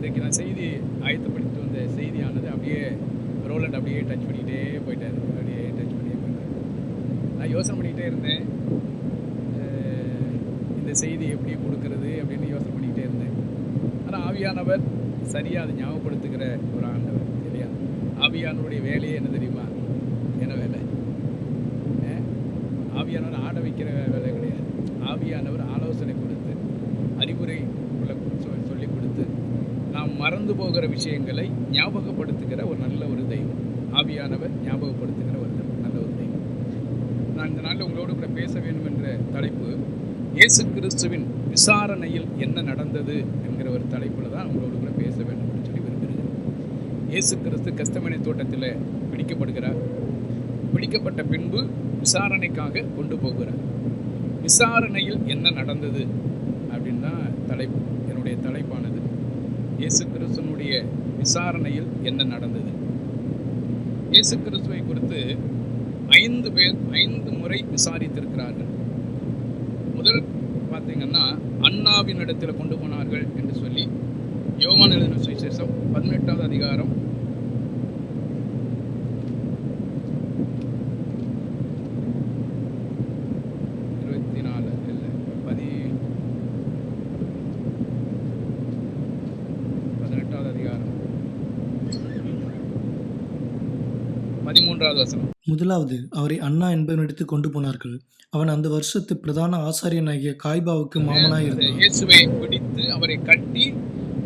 இன்றைக்கு நான் செய்தி ஆயத்தப்படுத்திட்டு வந்த செய்தியானது அப்படியே ரோலண்ட் அப்படியே டச் பண்ணிக்கிட்டே போயிட்டார். அப்படியே டச் பண்ணிட்டே போயிட்டார். நான் யோசனை பண்ணிக்கிட்டே இருந்தேன், இந்த செய்தி எப்படி கொடுக்கறது அப்படின்னு யோசனை பண்ணிக்கிட்டே இருந்தேன். ஆனால் ஆவியானவர் சரியாக அதை ஞாபகப்படுத்துகிற ஒரு ஆண்டவர் இல்லையா? ஆவியானவருடைய வேலையே என்ன தெரியுமா? என்ன வேலை? ஆவியானவர் ஆட வைக்கிற வேலை கிடையாது. ஆவியானவர் ஆலோசனை கொடுத்து அறிவுரை சொல்லிக் கொடுத்து நாம் மறந்து போகிற விஷயங்களை ஞாபகப்படுத்துகிற ஒரு நல்ல ஒரு தெய்வம். ஆவியானவர் ஞாபகப்படுத்துகிற ஒரு நல்ல ஒரு தெய்வம். நான் இந்த நாளில் உங்களோடு கூட பேச வேண்டும் என்ற தலைப்பு இயேசு கிறிஸ்துவின் விசாரணையில் என்ன நடந்தது என்கிற ஒரு தலைப்பில் தான் உங்களோடு கூட பேச வேண்டும் என்று சொல்லி விரும்புகிறேன். இயேசு கிறிஸ்து கெத்செமனே தோட்டத்தில் பிடிக்கப்படுகிறார். பிடிக்கப்பட்ட பின்பு விசாரணைக்காக கொண்டு போகிறார். விசாரணையில் என்ன நடந்தது அப்படின்னு தான் தலைப்பு. என்னுடைய தலைப்பானது இயேசு கிறிஸ்துவனுடைய விசாரணையில் என்ன நடந்தது. இயேசு கிறிஸ்துவை குறித்து 5 முறை விசாரித்திருக்கிறார்கள். முதல் பார்த்தீங்கன்னா அன்னாவின் இடத்துல கொண்டு போனார்கள் என்று சொல்லி யோவான் எழுதின சுவிசேஷம் 18வது அதிகாரம் 13வது வசனம். முதலாவது அவரை அண்ணா என்பவனிடத்து கொண்டு போனார்கள். அவன் அந்த வருஷத்து பிரதான ஆசாரியனாகிய காய்பாவுக்கு மாமனாய் இருந்தான். இயேசுவை பிடித்து அவரை கட்டி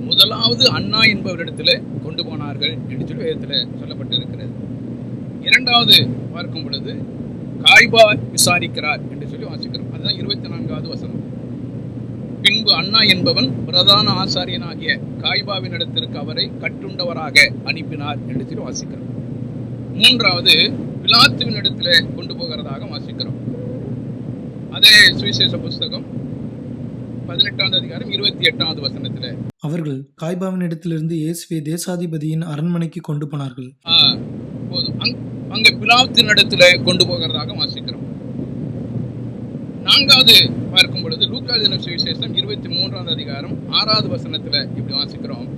முதலாவது அண்ணா என்பவரிடத்துல கொண்டு போனார்கள் என்று சொல்லி வேதத்தில் சொல்லப்பட்டிருக்கிறது. இரண்டாவது பார்க்கும் பொழுது காய்பா விசாரிக்கிறார் என்று சொல்லி வாசிக்கிறோம். அதுதான் 24வது வசனம். பின்பு அண்ணா என்பவன் பிரதான ஆசாரியனாகிய காய்பாவின் இடத்திற்கு அவரை கட்டுண்டவராக அனுப்பினார் என்று சொல்லி வாசிக்கிறோம். மூன்றாவது பிலாத்துவின் இடத்துல கொண்டு போகிறதாக வாசிக்கிறோம். அதே சுவிசேஷ புஸ்தகம் 18வது அதிகாரம் 28வது வசனத்துல அவர்கள் காய்பாவின் இடத்திலிருந்து இயேசுவை தேசாதிபதியின் அரண்மனைக்கு கொண்டு போனார்கள். போதும். அங்க பிலாத்தின் இடத்துல கொண்டு போகிறதாக வாசிக்கிறோம். நான்காவது பார்க்கும் பொழுது லூக்கா எழுதின சுவிசேஷம் 23வது அதிகாரம் 6வது வசனத்துல இப்படி வாசிக்கிறோம்.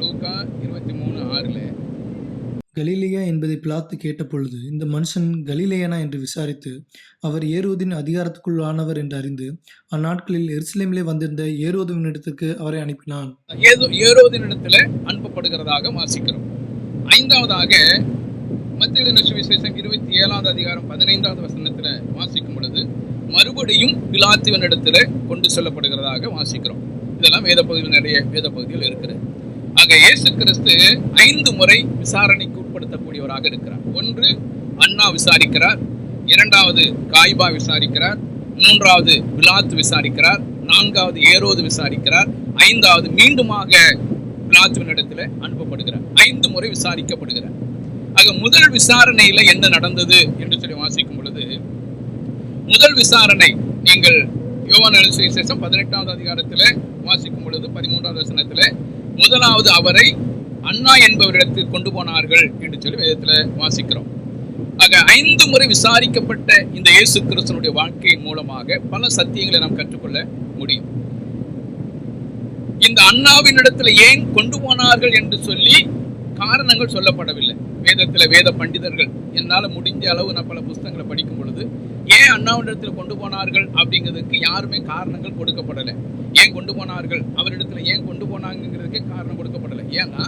லூக்கா 23:6 கலிலேயா என்பதை பிலாத்து கேட்ட பொழுது இந்த மனுஷன் கலிலேயனா என்று விசாரித்து அவர் ஏரோதின் அதிகாரத்துக்குள்ளானவர் என்று அறிந்து அந்நாட்களில் எருசலேமிலே வந்திருந்த ஏரோதுவின் இடத்துக்கு அவரை அனுப்பினான். ஏரோதின் இடத்துல அனுப்பப்படுகிறதாக வாசிக்கிறோம். ஐந்தாவதாக மத்தேயு எழுதின சுவிசேஷம் 27வது அதிகாரம் 15வது வசனத்துல வாசிக்கும் பொழுது மறுபடியும் பிலாத்துவின் இடத்துல கொண்டு செல்லப்படுகிறதாக வாசிக்கிறோம். இதெல்லாம் வேத பகுதியில் நிறைய வேத பகுதியில் இருக்கிறது. ஆக இயேசு கிறிஸ்து 5 முறை விசாரணைக்கு உட்படுத்தக்கூடியவராக இருக்கிறார். ஒன்று அண்ணா விசாரிக்கிறார், இரண்டாவது காய்பா விசாரிக்கிறார், மூன்றாவது பிலாத்து விசாரிக்கிறார், நான்காவது ஏரோது விசாரிக்கிறார், ஐந்தாவது மீண்டுமாக பிலாத்துவின் இடத்துல அனுப்பப்படுகிறார். 5 முறை விசாரிக்கப்படுகிறார். ஆக முதல் விசாரணையில என்ன நடந்தது என்று சொல்லி வாசிக்கும் பொழுது முதல் விசாரணை நீங்கள் யோவான் எழுதின சுவிசேஷம் 18வது அதிகாரத்துல வாசிக்கும் பொழுது 13வது வசனத்துல முதலாவது அவரை அண்ணா என்பவரிடத்தில் கொண்டு போனார்கள் என்று சொல்லி வேதத்துல வாசிக்கிறோம். ஆக 5 முறை விசாரிக்கப்பட்ட இந்த இயேசு கிறிஸ்துவினுடைய வாழ்க்கையின் மூலமாக பல சத்தியங்களை நாம் கற்றுக்கொள்ள முடியும். இந்த அண்ணாவின் இடத்துல ஏன் கொண்டு போனார்கள் என்று சொல்லி காரணங்கள் சொல்லப்படவில்லை. வேதத்துல வேத பண்டிதர்கள் என்னால முடிஞ்ச அளவு நான் பல புத்தகங்களை படிக்கும் பொழுது ஏன் அண்ணாவிடத்தில் கொண்டு போனார்கள் அப்படிங்கிறதுக்கு யாருமே காரணங்கள் கொடுக்கப்படலை. ஏன் கொண்டு போனார்கள், அவரிடத்துல ஏன் கொண்டு போனாங்கிறதுக்கே காரணம் கொடுக்கப்படலை. ஏன்னா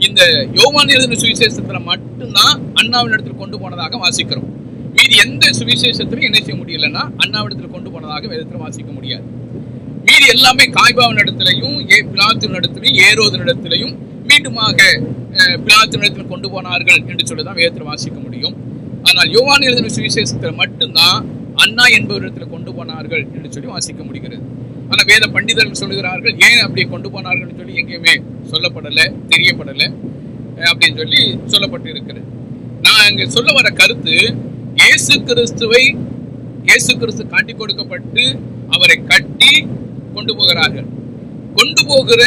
இந்த யோவான் எழுதின சுவிசேஷத்துல மட்டும்தான் அண்ணாவின் இடத்துல கொண்டு போனதாக வாசிக்கிறோம். மீதி எந்த சுவிசேஷத்திலும் என்ன செய்ய முடியலன்னா அண்ணாவிடத்துல கொண்டு போனதாக வேதத்துல வாசிக்க முடியாது. மீதி எல்லாமே காய்பாவின் இடத்துலையும் பிலாத்தின் இடத்துலையும் ஏரோதின் இடத்துலையும் மீண்டுமாக பிலாத்தின் இடத்துல கொண்டு போனார்கள் என்று சொல்லிதான் வேதத்துல வாசிக்க முடியும். ஆனால் யோவான் எழுதின சுவிசேஷத்தில் மட்டும்தான் அண்ணா என்பவரிடத்துல கொண்டு போனார்கள் என்று சொல்லி வாசிக்க முடிகிறது. ஆனால் வேத பண்டிதர்கள் சொல்லுகிறார்கள் ஏன் அப்படி கொண்டு போனார்கள் சொல்லி எங்கேயுமே சொல்லப்படலை, தெரியப்படலை அப்படின்னு சொல்லி சொல்லப்பட்டு இருக்கிறது. நான் இங்க சொல்ல வர கருத்து இயேசு கிறிஸ்து காட்டி கொடுக்கப்பட்டு அவரை கட்டி கொண்டு போகிறார்கள். கொண்டு போகிற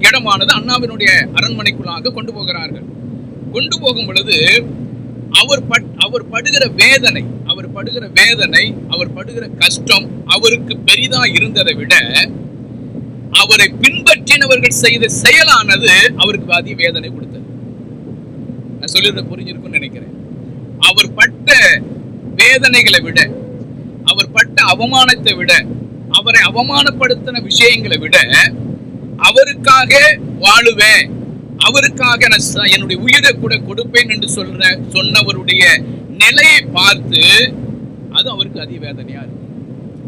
இடமானது அண்ணாவினுடைய அரண்மனைக்குள்ளாக கொண்டு போகிறார்கள். கொண்டு போகும் பொழுது அவர் படுகிற வேதனை, அவர் படுகிற கஷ்டம் அவருக்கு பெரிதா இருந்ததை விட அவரை பின்பற்றினவர் அவர்கள் செய்த செயலானது அவருக்கு அதிக வேதனை கொடுத்தது. நான் சொல்லிருந்த புரிஞ்சிருக்கும்னு நினைக்கிறேன். அவர் பட்ட வேதனைகளை விட, அவர் பட்ட அவமானத்தை விட, அவரை அவமானப்படுத்தின விஷயங்களை விட, அவருக்காக வாழுவேன், அவருக்காக நான் என்னுடைய உயிரை கூட கொடுப்பேன் என்று சொன்னவருடைய நிலையை பார்த்து அது அவருக்கு அதிக வேதனையா இருக்கு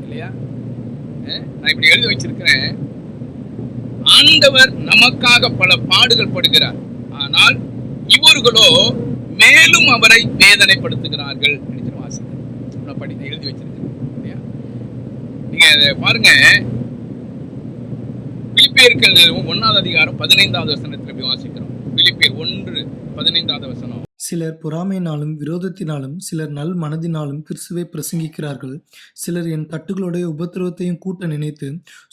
இல்லையா? நான் இப்படி எழுதி வச்சிருக்கிறேன், ஆண்டவர் நமக்காக பல பாடுகள் படுகிறார், ஆனால் இவர்களோ மேலும் அவரை வேதனைப்படுத்துகிறார்கள். எழுதி வச்சிருக்கேன். நீங்க பாருங்க, பிலிப்பியர்கள் 1 அதிகாரம் 15வது வசனத்தில் வாசிக்கிறோம். பிலிப்பியர் 1:15 வசனம். சிலர் பொறாமையினாலும் விரோதத்தினாலும், சிலர் நல் மனதினாலும் கிறிஸ்துவை பிரசங்கிக்கிறார்கள். சிலர் என் தட்டுகளுடைய உபத்திரவத்தையும் கூட்ட நினைத்து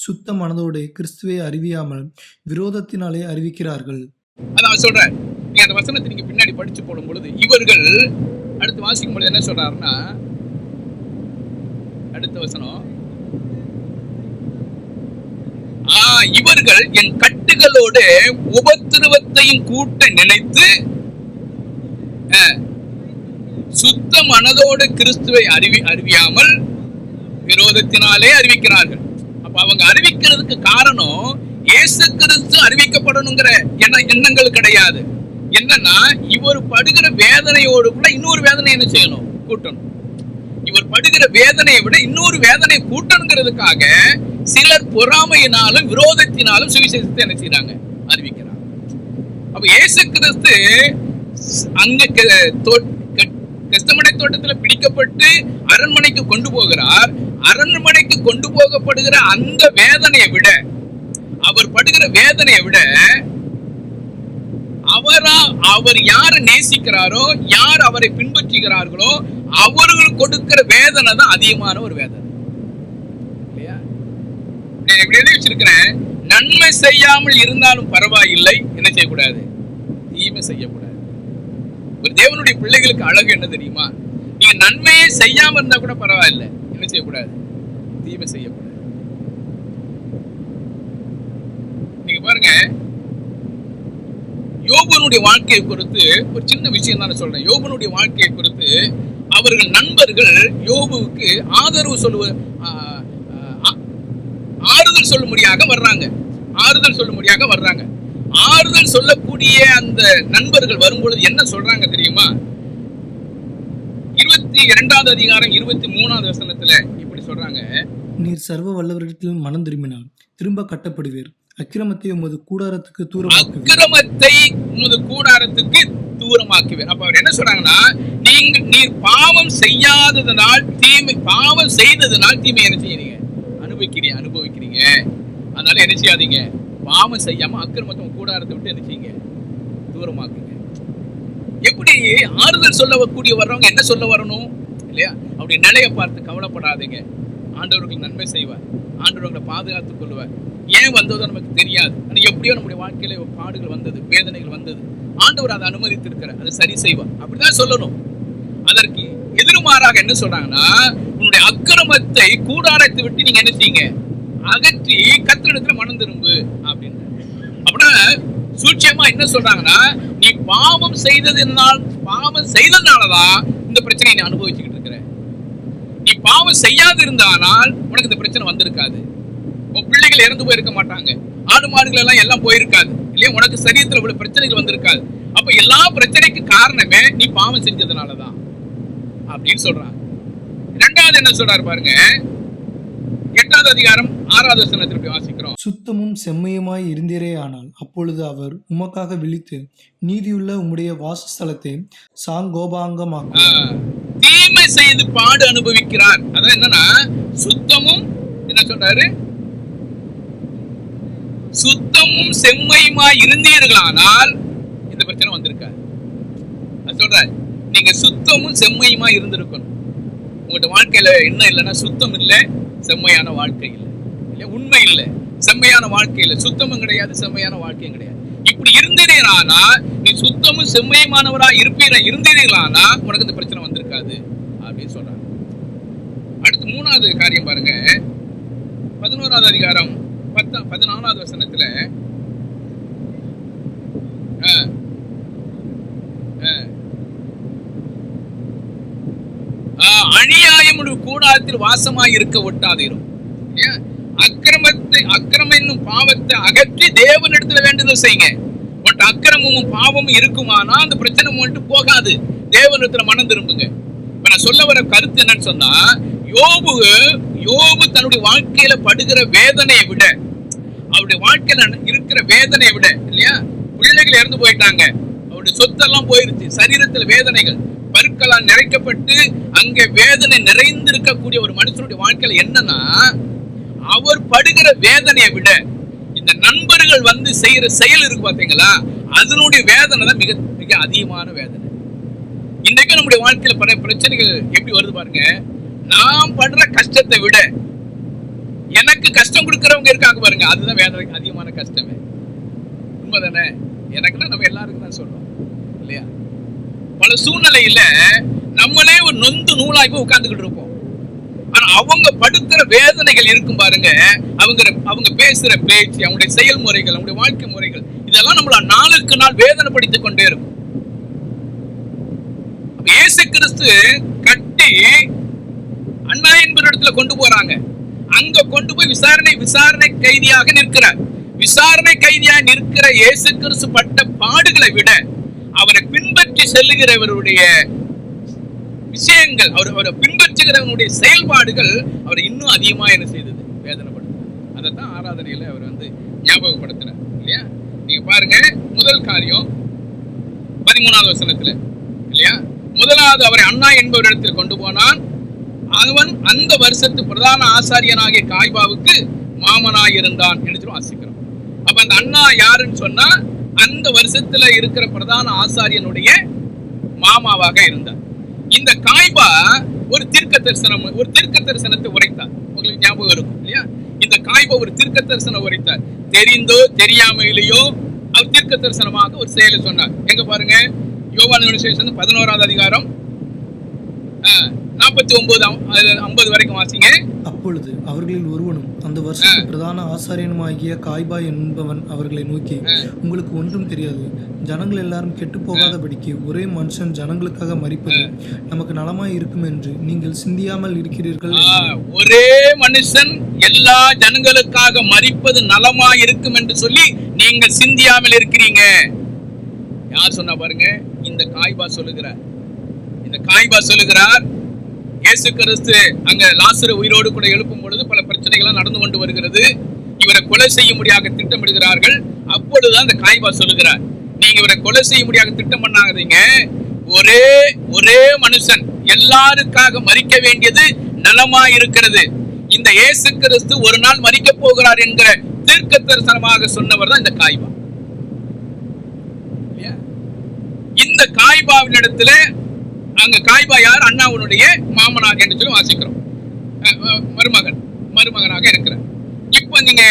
சுத்த மனதோட கிறிஸ்துவை அறிவியாமல் விரோதத்தினாலே அறிவிக்கிறார்கள். அதான் சொல்றேன். நீங்க அந்த வசனத்தை நீங்க பின்னாடி படிச்சு போடும் பொழுது இவர்கள் அடுத்து வாசிக்கும் பொழுது என்ன சொல்றாருன்னா, அடுத்த வசனம், இவர்கள் என் கட்டுகளோட உபத்திரவத்தையும் கூட்ட நினைத்து சுத்த மனதோடு கிறிஸ்துவை அறிவியாமல் விரோதத்தினாலே அறிவிக்கிறார்கள். அப்ப அவங்க அறிவிக்கிறதுக்கு காரணம் இயேசு கிறிஸ்து அறிவிக்கப்படணுங்கிற எண்ணங்கள் கிடையாது. என்னன்னா, இவர் படுகிற வேதனையோடு கூட இன்னொரு வேதனை என்ன செய்யணும்? கூட்டணும். இவர் படுகிற வேதனையை விட இன்னொரு வேதனை கூட்டணுங்கிறதுக்காக சிலர் பொறாமையினாலும் விரோதத்தினாலும் சுவிசேஷத்தை என்ன செய்யறாங்க? அறிவிக்கிறாங்க. அப்ப இயேசு கிறிஸ்து அங்க கெத்செமனே தோட்டத்தில் பிடிக்கப்பட்டு அரண்மனைக்கு கொண்டு போகிறார். அரண்மனைக்கு கொண்டு போகப்படுகிற அந்த வேதனையை விட, அவர் படுகிற வேதனையை விட, அவர் யாரை நேசிக்கிறாரோ, யார் அவரை பின்பற்றுகிறார்களோ அவர்கள் கொடுக்கிற வேதனை தான் அதிகமான ஒரு வேதனை இல்லையா? இப்படி எழுதி வச்சிருக்கிறேன், நன்மை செய்யாமல் இருந்தாலும் பரவாயில்லை, என்ன செய்யக்கூடாது? தீமை செய்யக்கூடாது. ஒரு தேவனுடைய பிள்ளைகளுக்கு அழகு என்ன தெரியுமா? நீங்க நன்மையை செய்யாம இருந்தா கூட பரவாயில்லை, என்ன செய்யக்கூடாது? தீமை செய்யக்கூடாது. நீங்க பாருங்க, யோபனுடைய வாழ்க்கையை குறித்து ஒரு சின்ன விஷயம் தான் சொல்றேன். யோபனுடைய வாழ்க்கையை குறித்து அவர்கள் நண்பர்கள் யோபுவுக்கு ஆறுதல் சொல்லும்படியாக வர்றாங்க. ஆறுதல் சொல்லக்கூடிய அந்த நண்பர்கள் வரும்பொழுது என்ன சொல்றாங்க தெரியுமா? 22வது அதிகாரம் 23வது வசனத்துல இப்படி சொல்றாங்க, நீர் சர்வ வல்லவரிடத்தில் மனம் திரும்பினால் திரும்ப கட்டப்படுவீர், அக்கிரமத்தை உமது கூடாரத்துக்கு தூரமாக்குவீர். அப்ப அவர் என்ன சொல்றாங்கன்னா, நீர் பாவம் செய்யாததனால் பாவம் செய்ததனால் தீமை என்ன செய்யறீங்க? அனுபவிக்கிறீங்க. அதனால என்ன செய்யாதீங்க? பாவம் செய்யாம அக்கிரமத்தை கூடாரத்தை விட்டு என்ன செய்யுங்க? தூரமாக்குங்க. எப்படி ஆறுதல் சொல்லக்கூடிய வர்றவங்க என்ன சொல்ல வரணும் இல்லையா? அப்படி நிலையை பார்த்து கவலைப்படாதீங்க, ஆண்டவர்களுக்கு நன்மை செய்வார், ஆண்டவர்களை பாதுகாத்துக் கொள்வார். ஏன் வந்ததோ நமக்கு தெரியாது, ஆனால் எப்படியோ நம்முடைய வாழ்க்கையில பாடுகள் வந்தது, வேதனைகள் வந்தது, ஆண்டவர் அதை அனுமதித்திருக்கிறார், அதை சரி செய்வார். அப்படிதான் சொல்லணும். அதற்கு எதிர்மாறாக என்ன சொல்றாங்கன்னா, உன்னுடைய அக்கிரமத்தை கூடாரத்தை விட்டு நீங்க என்ன செய்யுங்க? அகற்றி கர்த்தரிடத்துல மனம் திரும்பு அப்படின்னு. அப்படின்னா சூட்சமா என்ன சொல்றாங்கன்னா, நீ பாவம் செய்ததுனாலதான் இந்த பிரச்சனையை நீ அனுபவிச்சுக்கிட்டு இருக்கிற. நீ பாவம் செய்யாது இருந்தானால் உனக்கு இந்த பிரச்சனை வந்திருக்காது. உன் பிள்ளைகள் இறந்து போயிருக்க மாட்டாங்க, ஆடு மாடுகள் எல்லாம் போயிருக்காது இல்லையா? உனக்கு சரீரத்தில் இவ்வளவு பிரச்சனைகள் வந்திருக்காது. அப்ப எல்லா பிரச்சனைக்கு காரணமே நீ பாவம் செஞ்சதுனாலதான் அப்படின்னு சொல்றாங்க. இரண்டாவது என்ன சொல்றாரு பாருங்க, 8வது அதிகாரம் 6வது வசனத்தில் வாசிக்கிறோம். சுத்தமும் செம்மையுமாய் இருந்தீரே ஆனால் அப்பொழுது அவர் உமக்காக விழித்து நீதியுள்ள உம்முடைய வாசஸ்தலத்தை சாங்கோபாங்கமாக்குவார். தீமை செய்து பாடு அனுபவிக்கிறார். அதான் என்னன்னா, சுத்தமும் என்ன சொல்றாரு? சுத்தமும் செம்மையுமாய் இருந்தீர்களானால் இந்த பிரச்சனை வந்திருக்காது. அது சொல்றாரு, நீங்க சுத்தமும் செம்மையுமாய் இருந்திருக்கணும். உங்களோட வாழ்க்கையில என்ன இல்லைன்னா, சுத்தம் இல்லை, செம்மையான வாழ்க்கை இல்லை, உண்மை இல்லை, செம்மையான வாழ்க்கை இல்லை, சுத்தமும் கிடையாது, செம்மையான வாழ்க்கையும் கிடையாது. இப்படி இருந்தீர்களானா, நீ சுத்தமும் செம்மையுமானவரா இருந்தீர்களானா உனக்கு இந்த பிரச்சனை வந்திருக்காது அப்படின்னு சொல்றாங்க. அடுத்து 3வது காரியம் பாருங்க, 11வது அதிகாரம் 14வது வசனத்துல அநியாயம் கூடாரத்தில் வாசமாய் இருக்க ஒட்டாதீரும். அக்கிரமம் என்னும் பாவத்தை அகற்றி தேவனிடத்துல வேண்டுதல் செய்யுங்க. உன்ட்டு அக்கிரமமும் பாவமும் இருக்குமானா அந்த பிரச்சனை உன்ட்டு போகாது. தேவனிடத்துல மனம் திரும்புங்க. இப்ப நான் சொல்ல வர கருத்து என்னன்னு சொன்னா, யோபு தன்னுடைய வாழ்க்கையில படுகிற வேதனையை விட, அவருடைய வாழ்க்கையில இருக்கிற வேதனையை விட, இல்லையா, பிள்ளைகள் இறந்து போயிட்டாங்க, அவருடைய சொத்தெல்லாம் போயிருச்சு, சரீரத்தில் வேதனைகள், பருக்களால் நிறைக்கப்பட்டு அங்க வேதனை நிறைந்திருக்கக்கூடிய ஒரு மனுஷனுடைய வாழ்க்கையில என்னன்னா, அவர் படுகிற வேதனையை விட இந்த நண்பர்கள் வந்து செய்யற செயல் இருக்கு பாத்தீங்களா, அதனுடைய வேதனை தான் மிக மிக அதிகமான வேதனை. இன்னைக்கு நம்முடைய வாழ்க்கையில பல பிரச்சனைகள் எப்படி வருது பாருங்க. நாம் படுற கஷ்டத்தை விட எனக்கு கஷ்டம் கொடுக்கறவங்க இருக்காங்க பாருங்க, அதுதான் வேதனை அதிகமான கஷ்டமே. உண்மைதானே? எனக்குன்னா நம்ம எல்லாருக்கும் தான் சொல்றோம் இல்லையா? பல சூழ்நிலையில நம்மளே ஒரு நொந்து நூலாய் போய் உட்கார்ந்துகிட்டு இருப்போம். ஆனா அவங்க படுக்கிற வேதனைகள் இருக்கும் பாருங்க, அவங்க பேசுற பேச்சு, அவங்களுடைய செயல்முறைகள், அவங்களுடைய வாழ்க்கை முறைகள், இதெல்லாம் நம்மள நாளுக்கு நாள் வேதனைப்படுத்திக் கொண்டே இருக்கும். இயேசு கிறிஸ்து கட்டி அண்ணா என்பவர் இடத்துல கொண்டு போறாங்க. அங்க கொண்டு போய் விசாரணை கைதியாக நிற்கிறார். விசாரணை கைதியாக நிற்கிற இயேசு கிறிஸ்து பட்ட பாடுகளை விட அவரை பின்பற்றி செல்லுகிறவருடைய விஷயங்கள், அவரை பின்பற்றுகிறவனுடைய செயல்பாடுகள் அவரை இன்னும் அதிகமா என்ன செய்தது? வேதனைப்படுது. அதைத்தான் ஆராதனையில அவர் வந்து ஞாபகப்படுத்தினார் இல்லையா? நீங்க பாருங்க, முதல் காரியம் 13வது வசனத்துல இல்லையா, முதலாவது அவரை அண்ணா என்பவரிடத்தில் கொண்டு போனான். அவன் அந்த வருஷத்து பிரதான ஆசாரியனாகிய காய்பாவுக்கு மாமனாயிருந்தான் என்று வாசிக்கிறோம். அப்ப அந்த அண்ணா யாருன்னு சொன்னா, அந்த வருஷத்துல இருக்கிற பிரதான ஆசாரியனுடைய மாமாவாக இருந்தார். இந்த காய்பா ஒரு தீர்க்க தரிசனத்தை உரைத்தார். உங்களுக்கு ஞாபகம் இருக்கும் இல்லையா? இந்த காய்பா ஒரு தீர்க்க தரிசனம் உரைத்தார். தெரிந்தோ தெரியாமையிலேயோ அவர் தீர்க்க தரிசனமாக ஒரு செயலை சொன்னார். எங்க பாருங்க, யோவான் சுவிசேஷம் 11வது அதிகாரம் 49-50 வரைக்கும் வாசிங்க. அப்பொழுது அவர்களில் ஒருவனும் அந்த வருஷத்து பிரதான ஆசாரியனுமாகிய காய்பா என்பவன் அவர்களை நோக்கி, உங்களுக்கு ஒன்றும் தெரியாது, ஜனங்கள் எல்லாரும் கெட்டு போகாதபடிக்கு ஒரே மனுஷன் ஜனங்களுக்காக மரிப்பது நமக்கு நலமாய் இருக்கும் என்று நீங்கள் சிந்தியாமல் இருக்கிறீர்கள். ஒரே மனுஷன் எல்லா ஜனங்களுக்காக மரிப்பது நலமாய் இருக்கும் என்று சொல்லி நீங்கள் சிந்தியாமல் இருக்கிறீங்க. யார் சொன்னா பாருங்க, இந்த காய்பா சொல்லுகிறார். இயேசு கிறிஸ்து அங்க லாசரு உயிரோடு கூட எழுப்பும் பொழுது பல பிரச்சனைகள் நடந்து கொண்டு வருகிறது. இவரை கொலை செய்ய முடியாத திட்டமிடுகிறார்கள். அப்பொழுதுதான் அந்த காய்பா சொல்லுகிறார், நீங்க இவரை கொலை செய்ய முடியாத திட்டம் பண்ணாதீங்க, ஒரே மனுஷன் எல்லாருக்காக மரிக்க வேண்டியது நலமா இருக்கிறது. இந்த இயேசு கிறிஸ்து ஒரு நாள் மரிக்க போகிறார் என்கிற தீர்க்க தரிசனமாக சொன்னவர் தான் இந்த காய்பா. இந்த காய்பாவின் இடத்துல அங்க காய்பா யார்? அண்ணாவுடைய மாமனாக என்று சொல்லி வாசிக்கிறோம். மருமகனாக இருக்கிறார். இப்ப நீங்க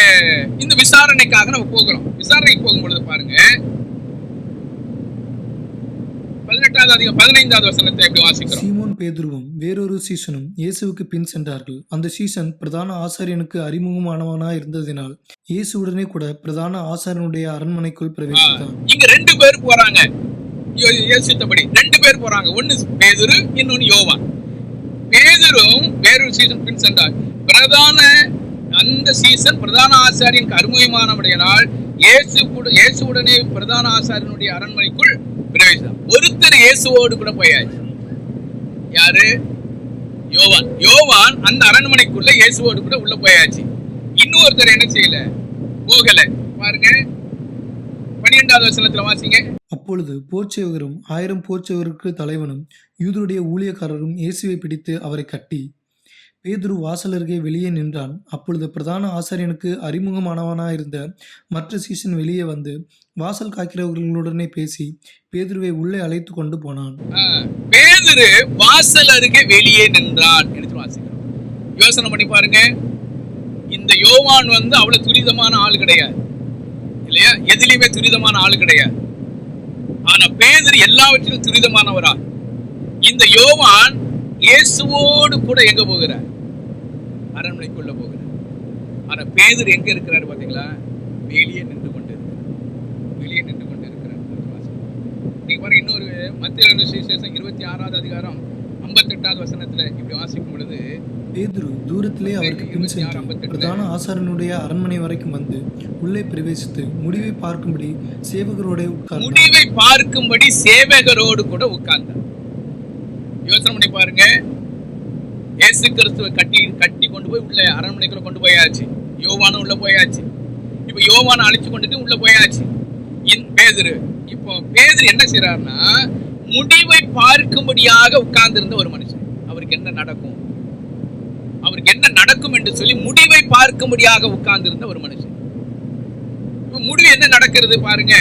இந்த விசாரணைக்காக நம்ம போகிறோம். விசாரணைக்கு போகும்பொழுது பாருங்க, 15வது வசனத்தை எப்படி வாசிக்கிறோம்? சீமோன் பேதுருவும் வேறொரு சீசனும் இயேசுவுக்கு பின் சென்றார்கள். அந்த சீசன் பிரதான ஆசாரியனுக்கு அறிமுகமானவனாய் இருந்ததினால் இயேசுவுடனே கூட பிரதான ஆசாரியனுடைய அரண்மனைக்குள் பிரவேசித்தான். இங்க 2 பேர் போறாங்க. யோசித்தபடி 2 பேர் போறாங்க. ஒன்னு பேதுரு, இன்னொன்னு யோவான். பேதுரும் வேறொரு சீசன் பின் சென்றார். அந்த சீசன் பிரதான ஆசாரியனுக்கு அறிமுகமானவனால் இயேசுவுடனே பிரதான ஆசாரியனுடைய அரண்மனைக்குள் பிரவேசித்தார். ஒருத்தர் இயேசுவோடு கூட போயாச்சு. யாரு? யோவான் அந்த அரண்மனைக்குள்ள இயேசுவோடு கூட உள்ள போயாச்சு. இன்னொருத்தர் என்ன செய்யல, போகல. பாருங்க 12வது வசனத்துல வாசிங்க. அப்பொழுது போர்ச்சேவகரும் 1000 போர்ச்சேவருக்கு தலைவனும் யூதருடைய ஊழியக்காரரும் இயேசுவை பிடித்து அவரை கட்டி, பேதுரு வாசல் அருகே வெளியே நின்றான். அப்பொழுது பிரதான ஆசாரியனுக்கு அறிமுகமானவனாயிருந்த மற்ற சீசன் வெளியே வந்து வாசல் காக்கிறவர்களுடனே பேசி பேதுருவை உள்ளே அழைத்து கொண்டு போனான். பேதுரு வாசல் அருகே வெளியே நின்றான் என்று வாசிக்கிறோம். யோசனை பண்ணி பாருங்க, இந்த யோவான் வந்து அவ்வளவு துரிதமான ஆள் கிடையாது இல்லையா? எதிலுமே துரிதமான ஆள் கிடையாது. ஆனா பேதுரு எல்லாவற்றிலும் துரிதமானவரா. இந்த யோவான் இயேசுவோடு கூட எங்க போகிறார்? அரண்மனைக்குள்ள போகிறார். ஆனா பேதுரு எங்க இருக்கிறாரு பாத்தீங்களா? வெளியே நின்று கொண்டு இருக்கிறார். நீங்க பாருங்க, இன்னொரு மத்திய சுவிசேஷம் 26வது அதிகாரம் 58வது வசனத்துல இப்படி வாசிக்கும் பொழுது, பேதுரு தூரத்திலே அவருக்கு பின் 26, சென்று 58 பிரதான ஆசாரியனுடைய அரண்மனை வரைக்கும் வந்து உள்ளே பிரவேசித்து முடிவை பார்க்கும்படி சேவகரோட உட்கார்ந்தான். முடிவை பார்க்கும்படி சேவகரோடு கூட உட்கார்ந்தார். யோசனை பண்ணி பாருங்க. இயேசு கிறிஸ்துவை கட்டி கொண்டு போய் உள்ள அரண்மனைக்குள்ள கொண்டு போயாச்சு. யோவானும் உள்ள போயாச்சு. இப்ப யோவானை அழைச்சு கொண்டுட்டு உள்ள போயாச்சு பேதுரு. இப்போ பேதுரு என்ன செய்யறாருன்னா, முடிவை பார்க்கும்படியாக உட்கார்ந்து இருந்த ஒரு மனுஷன். அவருக்கு என்ன நடக்கும், அவருக்கு என்ன நடக்கும் என்று சொல்லி முடிவை பார்க்கும்படியாக உட்கார்ந்து இருந்த ஒரு மனுஷன். முடிவு என்ன நடக்கிறது பாருங்க.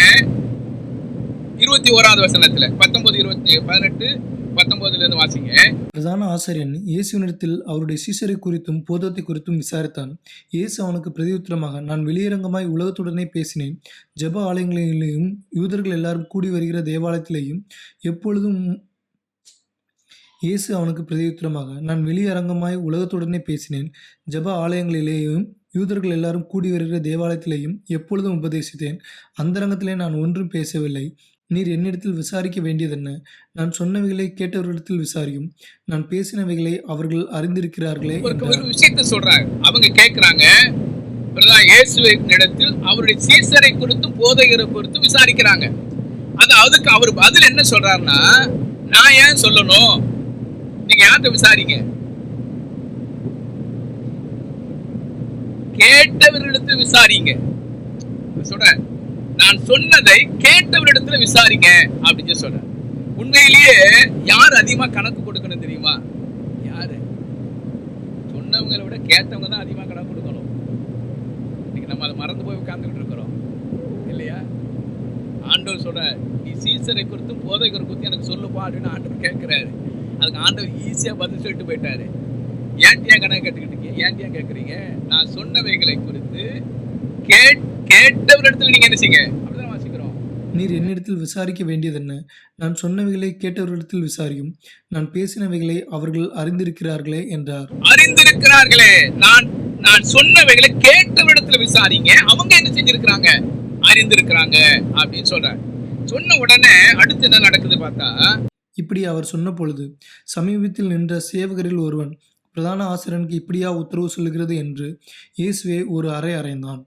21வது வசனத்துல 19, 18, 19 இருந்து வாசிங்க. பிரதான ஆசாரியன் இயேசுவினிடத்தில் அவருடைய சீசரை குறித்தும் போதத்தை குறித்தும் விசாரித்தான். இயேசு அவனுக்கு பிரதியுத்தரமாக, நான் வெளியரங்கமாய் உலகத்துடனே பேசினேன். ஜெப ஆலயங்களிலேயும் யூதர்கள் எல்லாரும் கூடி வருகிற தேவாலயத்திலேயும் எப்பொழுதும் இயேசு அவனுக்கு பிரதியுத்தரமாக, நான் வெளியரங்கமாய் உலகத்துடனே பேசினேன். ஜெப ஆலயங்களிலேயும் யூதர்கள் எல்லாரும் கூடி வருகிற தேவாலயத்திலேயும் எப்பொழுதும் உபதேசித்தேன். அந்தரங்கத்திலே நான் ஒன்றும் பேசவில்லை. நீர் என்னிடத்தில் விசாரிக்க வேண்டியதென்ன? நான் சொன்னவைகளை கேட்டவர்களிடத்தில் விசாரியும். நான் பேசினவைகளை அவர்கள் அறிந்திருக்கிறார்களே என்றார். ஒரு விஷயத்தை சொல்றாங்க. அவங்க கேட்கிறாங்க, இயேசுவின் இடத்தில் அவருடைய சீசரை குறித்தும் போதகரை குறித்தும் விசாரிக்கிறாங்க. அதுக்கு அவர் பதில் என்ன சொல்றாருன்னா, நான் ஏன் சொல்லணும், நீங்க யார்கிட்ட விசாரிங்க, கேட்டவர்களிடத்தில் விசாரிங்க சொல்ற. நான் சொன்னதை கேட்டவரிடத்துல விசாரிங்க அப்படின்னு சொல்ற. உண்மையிலேயே யார் அதிகமா கணக்கு கொடுக்கணும் தெரியுமா? யாரு? சொன்னவங்களை விட கேட்டவங்க தான் அதிகமா கணக்கு கொடுக்கணும். இன்னைக்கு நம்ம அதை மறந்து போய் உட்கார்ந்துகிட்டு இருக்கிறோம் இல்லையா? ஆண்டவர் சொல்ற, நீ சீசரை குறித்தும் போதகரை குறித்தும் எனக்கு சொல்லுப்பா அப்படின்னு ஆண்டவர் கேட்கிறாரு. அதுக்கு ஆண்டவர் ஈஸியா பதில் சொல்லிட்டு போயிட்டாரு. ஏன்டியா கணக்கு கேட்டுக்கிட்டு இருக்கீங்க, ஏன்டியா கேட்குறீங்க? நான் சொன்னவைகளை குறித்து கேட்டவரிடத்துல நீங்க என்ன செய்யுங்க. அப்படிதான் வாசிக்கிறோம். நீர் என்னிடத்தில் விசாரிக்க வேண்டியதென்ன? நான் சொன்னவைகளை கேட்டவர்களிடத்தில் விசாரியும். நான் பேசினவைகளை அவர்கள் அறிந்திருக்கிறார்களே என்றார். அறிந்திருக்கிறார்களே, நான் சொன்னவைகளை கேட்டவரிடத்துல விசாரிங்க, அவங்க என்ன செஞ்சிருக்கிறாங்க, அறிந்திருக்கிறாங்க அப்படின்னு சொல்றார். சொன்ன உடனே அடுத்து என்ன நடக்குது பார்த்தா, இப்படி அவர் சொன்ன பொழுது சமீபத்தில் நின்ற சேவகரில் ஒருவன், பிரதான ஆசிரியனுக்கு இப்படியா உத்தரவு சொல்லுகிறது என்று இயேசுவை ஒரு அறை அறைந்தான்.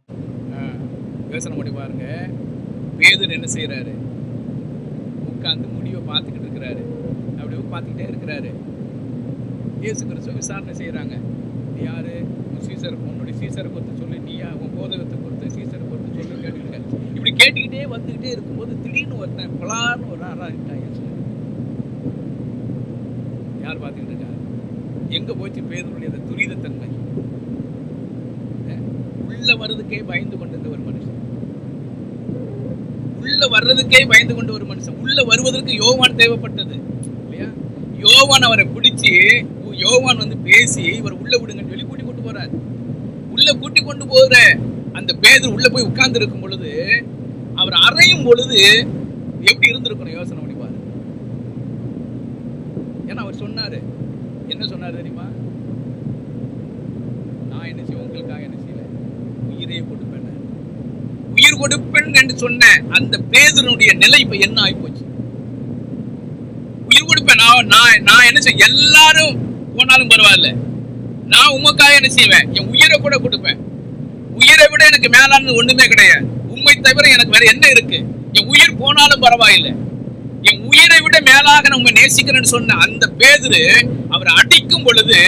யோசனை பண்ணி பாருங்க. பேதுரு என்ன செய்யறாரு? உட்கார்ந்து முடிவை பார்த்துக்கிட்டு இருக்கிறாரு. அப்படி பார்த்துக்கிட்டே இருக்கிறாரு. இயேசு கிறிஸ்துவ விசாரணை செய்யறாங்க. யாரு? சீசர், உன்னுடைய சீசரை குறித்து சொல்லு, நீயா உன் போதகத்தை குறித்து சீசரை குறித்து சொல்லு கேட்டுக்கிட்டு. இப்படி கேட்டுக்கிட்டே வந்துகிட்டே இருக்கும்போது திடீர்னு ஒருத்தன் பலான்னு ஒரு ஆறாயிட்டான். யார் பார்த்துக்கிட்டு இருக்காரு? எங்க போச்சு பேதுருடைய அந்த துரிதத்தன்மை? உள்ள வர்றதுக்கே பயந்து கொண்டிருந்த ஒரு மனுஷன், உள்ள வர்றதுக்கே பயந்து கொண்ட ஒரு மனுஷன். உள்ள வருவதற்கு யோவான் தேவைப்பட்டது இல்லையா? யோவான் அவரை பிடிச்சி, யோவான் வந்து பேசி இவர் உள்ள விடுங்கன்னு சொல்லி கூட்டி கொண்டு போறார். உள்ள கூட்டி கொண்டு போற அந்த பேதுரு உள்ள போய் உட்கார்ந்து இருக்கும் பொழுது, அவர் அறையும் பொழுது எப்படி இருந்திருக்கணும் யோசனை பண்ணி பாரு. ஏன்னா அவர் சொன்னாரு, என்ன சொன்னாரு தெரியுமா? நான் என்ன செய்வேன், உங்களுக்காக என்ன செய்வேன், உயிரே கொடுப்பேன். உயிர் கொடுப்பேன் என்று சொன்ன அந்த பேதுருடைய நிலை இப்ப என்ன ஆயிப்போச்சு? உயிர் கொடுப்பேன், நான் என்ன செய்ய, எல்லாரும் போனாலும் பரவாயில்ல, நான் உமக்காக என்ன செய்வேன், என் உயிரை கூட கொடுப்பேன். உயிரை விட எனக்கு மேலானது ஒண்ணுமே கிடையாது. உண்மை தவிர எனக்கு வேற என்ன இருக்கு? என் உயிர் போனாலும் பரவாயில்லை, என் உயிரை விட மேலாக நான் உண்மை நேசிக்கிறேன்னு சொன்ன அந்த பேதுரு அவரை அடிக்கும் பொழுது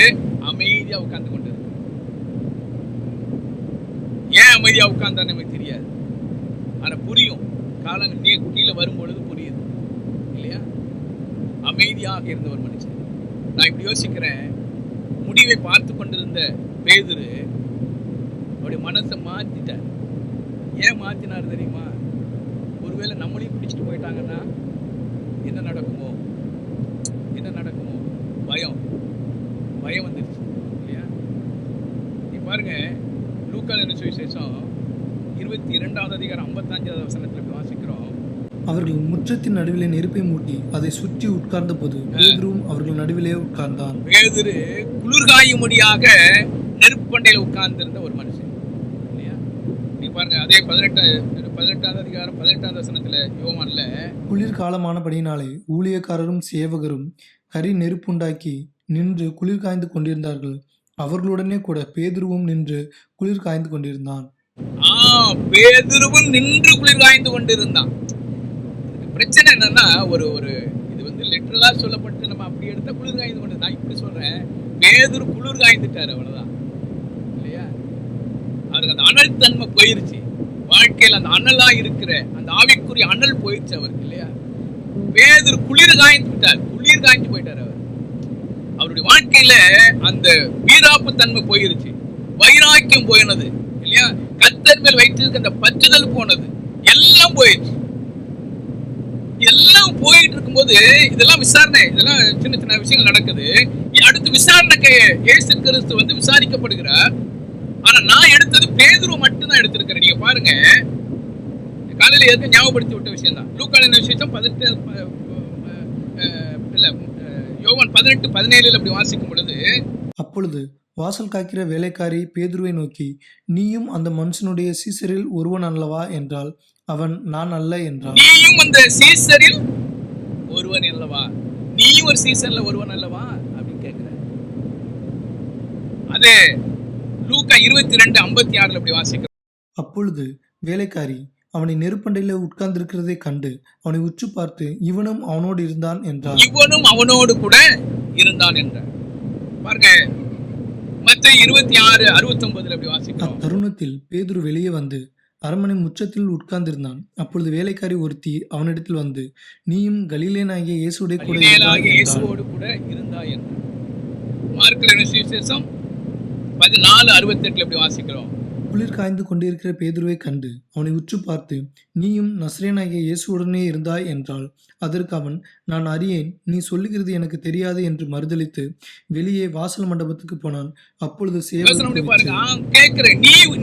அமைதியா உட்கார்ந்து கொண்டு இருக்கு. ஏன் அமைதியா உட்கார்ந்தான்னு நமக்கு தெரியாது. ஆனா புரியும், காலங்கள் கீழே வரும் பொழுது புரியுது இல்லையா? அமைதியாக இருந்த ஒரு மனுஷன். நான் இப்படி யோசிக்கிறேன், முடிவை பார்த்து கொண்டிருந்த பேதுரு அவருடைய மனசை மாத்திட்டார். ஏன் மாத்தினார் தெரியுமா? ஒருவேளை நம்மளையும் பிடிச்சிட்டு போயிட்டாங்கன்னா என்ன நடக்குமோ, என்ன நடக்குமோ, பயம் வந்துருச்சு இல்லையா? நீ பாருங்க, லூக்கா சுவிசேஷம் 22வது அதிகாரம் 55வது வசனத்துல வாசிக்கிறோம். அவர்கள் முற்றத்தின் நடுவிலே நெருப்பை மூட்டி அதை சுற்றி உட்கார்ந்த போது பேதுருவும் அவர்கள் நடுவிலே உட்கார்ந்தான். பேதுரு குளிர்காயும்படியாக நெருப்பண்டையில உட்கார்ந்து இருந்த ஒரு மனுஷன் இல்லையா? நீ பாருங்க, அதே 18வது அதிகாரம் 18வது வசனத்துல யோவான்ல, குளிர்காலமானபடியினாலே ஊழியக்காரரும் சேவகரும் கரி நெருப்புண்டாக்கி நின்று குளிர் காய்ந்து கொண்டிருந்தார்கள். அவர்களுடனே கூட பேதுருவும் நின்று குளிர் காய்ந்து கொண்டிருந்தான். பேதுருவும் நின்று குளிர் காய்ந்து கொண்டிருந்தான். பிரச்சனை என்னன்னா, ஒரு இது லிட்டரலா சொல்லப்பட்டு நம்ம அப்படி எடுத்தா குளிர் காய்ந்து கொண்டு, நான் இப்படி சொல்றேன், பேதுரு குளிர் காய்ந்துட்டாரு, அவ்வளவுதான் இல்லையா? அவருக்கு அந்த அனல் தன்மை போயிருச்சு. வாழ்க்கையில் அந்த அனலா இருக்கிற அந்த ஆவிக்குரிய அனல் போயிடுச்சு அவருக்கு, இல்லையா? பேதுரு குளிர் காய்ந்து விட்டார், குளிர் காய்ந்து போயிட்டார். அவருடைய வாழ்க்கையில அந்த வீராப்பு தன்மை போயிருச்சு, வைராக்கியம் போயினது, இல்லையா? கர்த்தர் மேல் வைத்திருக்க அந்த பற்றுதல் போனது, எல்லாம் போயிடுச்சு. எல்லாம் போயிட்டு இருக்கும்போது இதெல்லாம் விசாரணை, இதெல்லாம் சின்ன சின்ன விஷயங்கள் நடக்குது. அடுத்து விசாரணைக்கு இயேசு கிறிஸ்து விசாரிக்கப்படுகிறார். ஆனா நான் எடுத்தது பேதுரு மட்டும் தான் எடுத்திருக்கிறேன். நீங்க பாருங்க, காலையில எதுக்கு ஞாபகப்படுத்தி விட்ட விஷயம் தான். லூக்கான விசேஷம் 18:17 அப்படி வாசிக்கும் பொழுது, அப்பொழுது வாசல் காக்கிற வேலைக்காரி பேதுருவை நோக்கி, நீயும் அந்த மனுஷனுடைய சீசரில் ஒருவன் அல்லவா என்றால், அவன் நான் அல்ல என்றான். நீயும் அந்த சீசரில் ஒருவன் அல்லவா, நீயும் ஒரு சீசர்ல ஒருவன் அல்லவா அப்படின்னு கேட்கிற. அது லூக்கா 22:56 அப்படி வாசிக்கிறோம். அப்பொழுது வேலைக்காரி அவனை நெருப்பண்டையில உட்கார்ந்திருக்கிறதை கண்டு அவனை உற்று பார்த்து, இவனும் அவனோடு இருந்தான் என்றார். இவனும் அவனோடு கூட இருந்தான் என்றார். பாருங்க, மத்தேயு 26:69 அப்படி வாசிக்கிறோம். அத்தருணத்தில் பேதுரு வெளியே வந்து அரண்மனை முற்றத்தில் உட்கார்ந்திருந்தான். அப்பொழுது வேலைக்காரி ஒருத்தி அவனிடத்தில் வந்து, நீயும் கலிலேயனாகிய இயேசுவோடு கூட இருந்தாய் என்றார். மார்க்கு சுவிசேஷம் 14:68 அப்படி வாசிக்கிறோம். குளிர் காய்ந்து கொண்டிருக்கிற பேதுருவை கண்டு அவனை உற்று பார்த்து, நீயும் நசரேயனாகிய இயேசுவுடனே இருந்தாய் என்றாள். அதற்கு அவன், நான் அறியேன், நீ சொல்லுகிறது எனக்கு தெரியாது என்று மறுதலித்து வெளியே வாசல் மண்டபத்துக்கு போனான். அப்பொழுது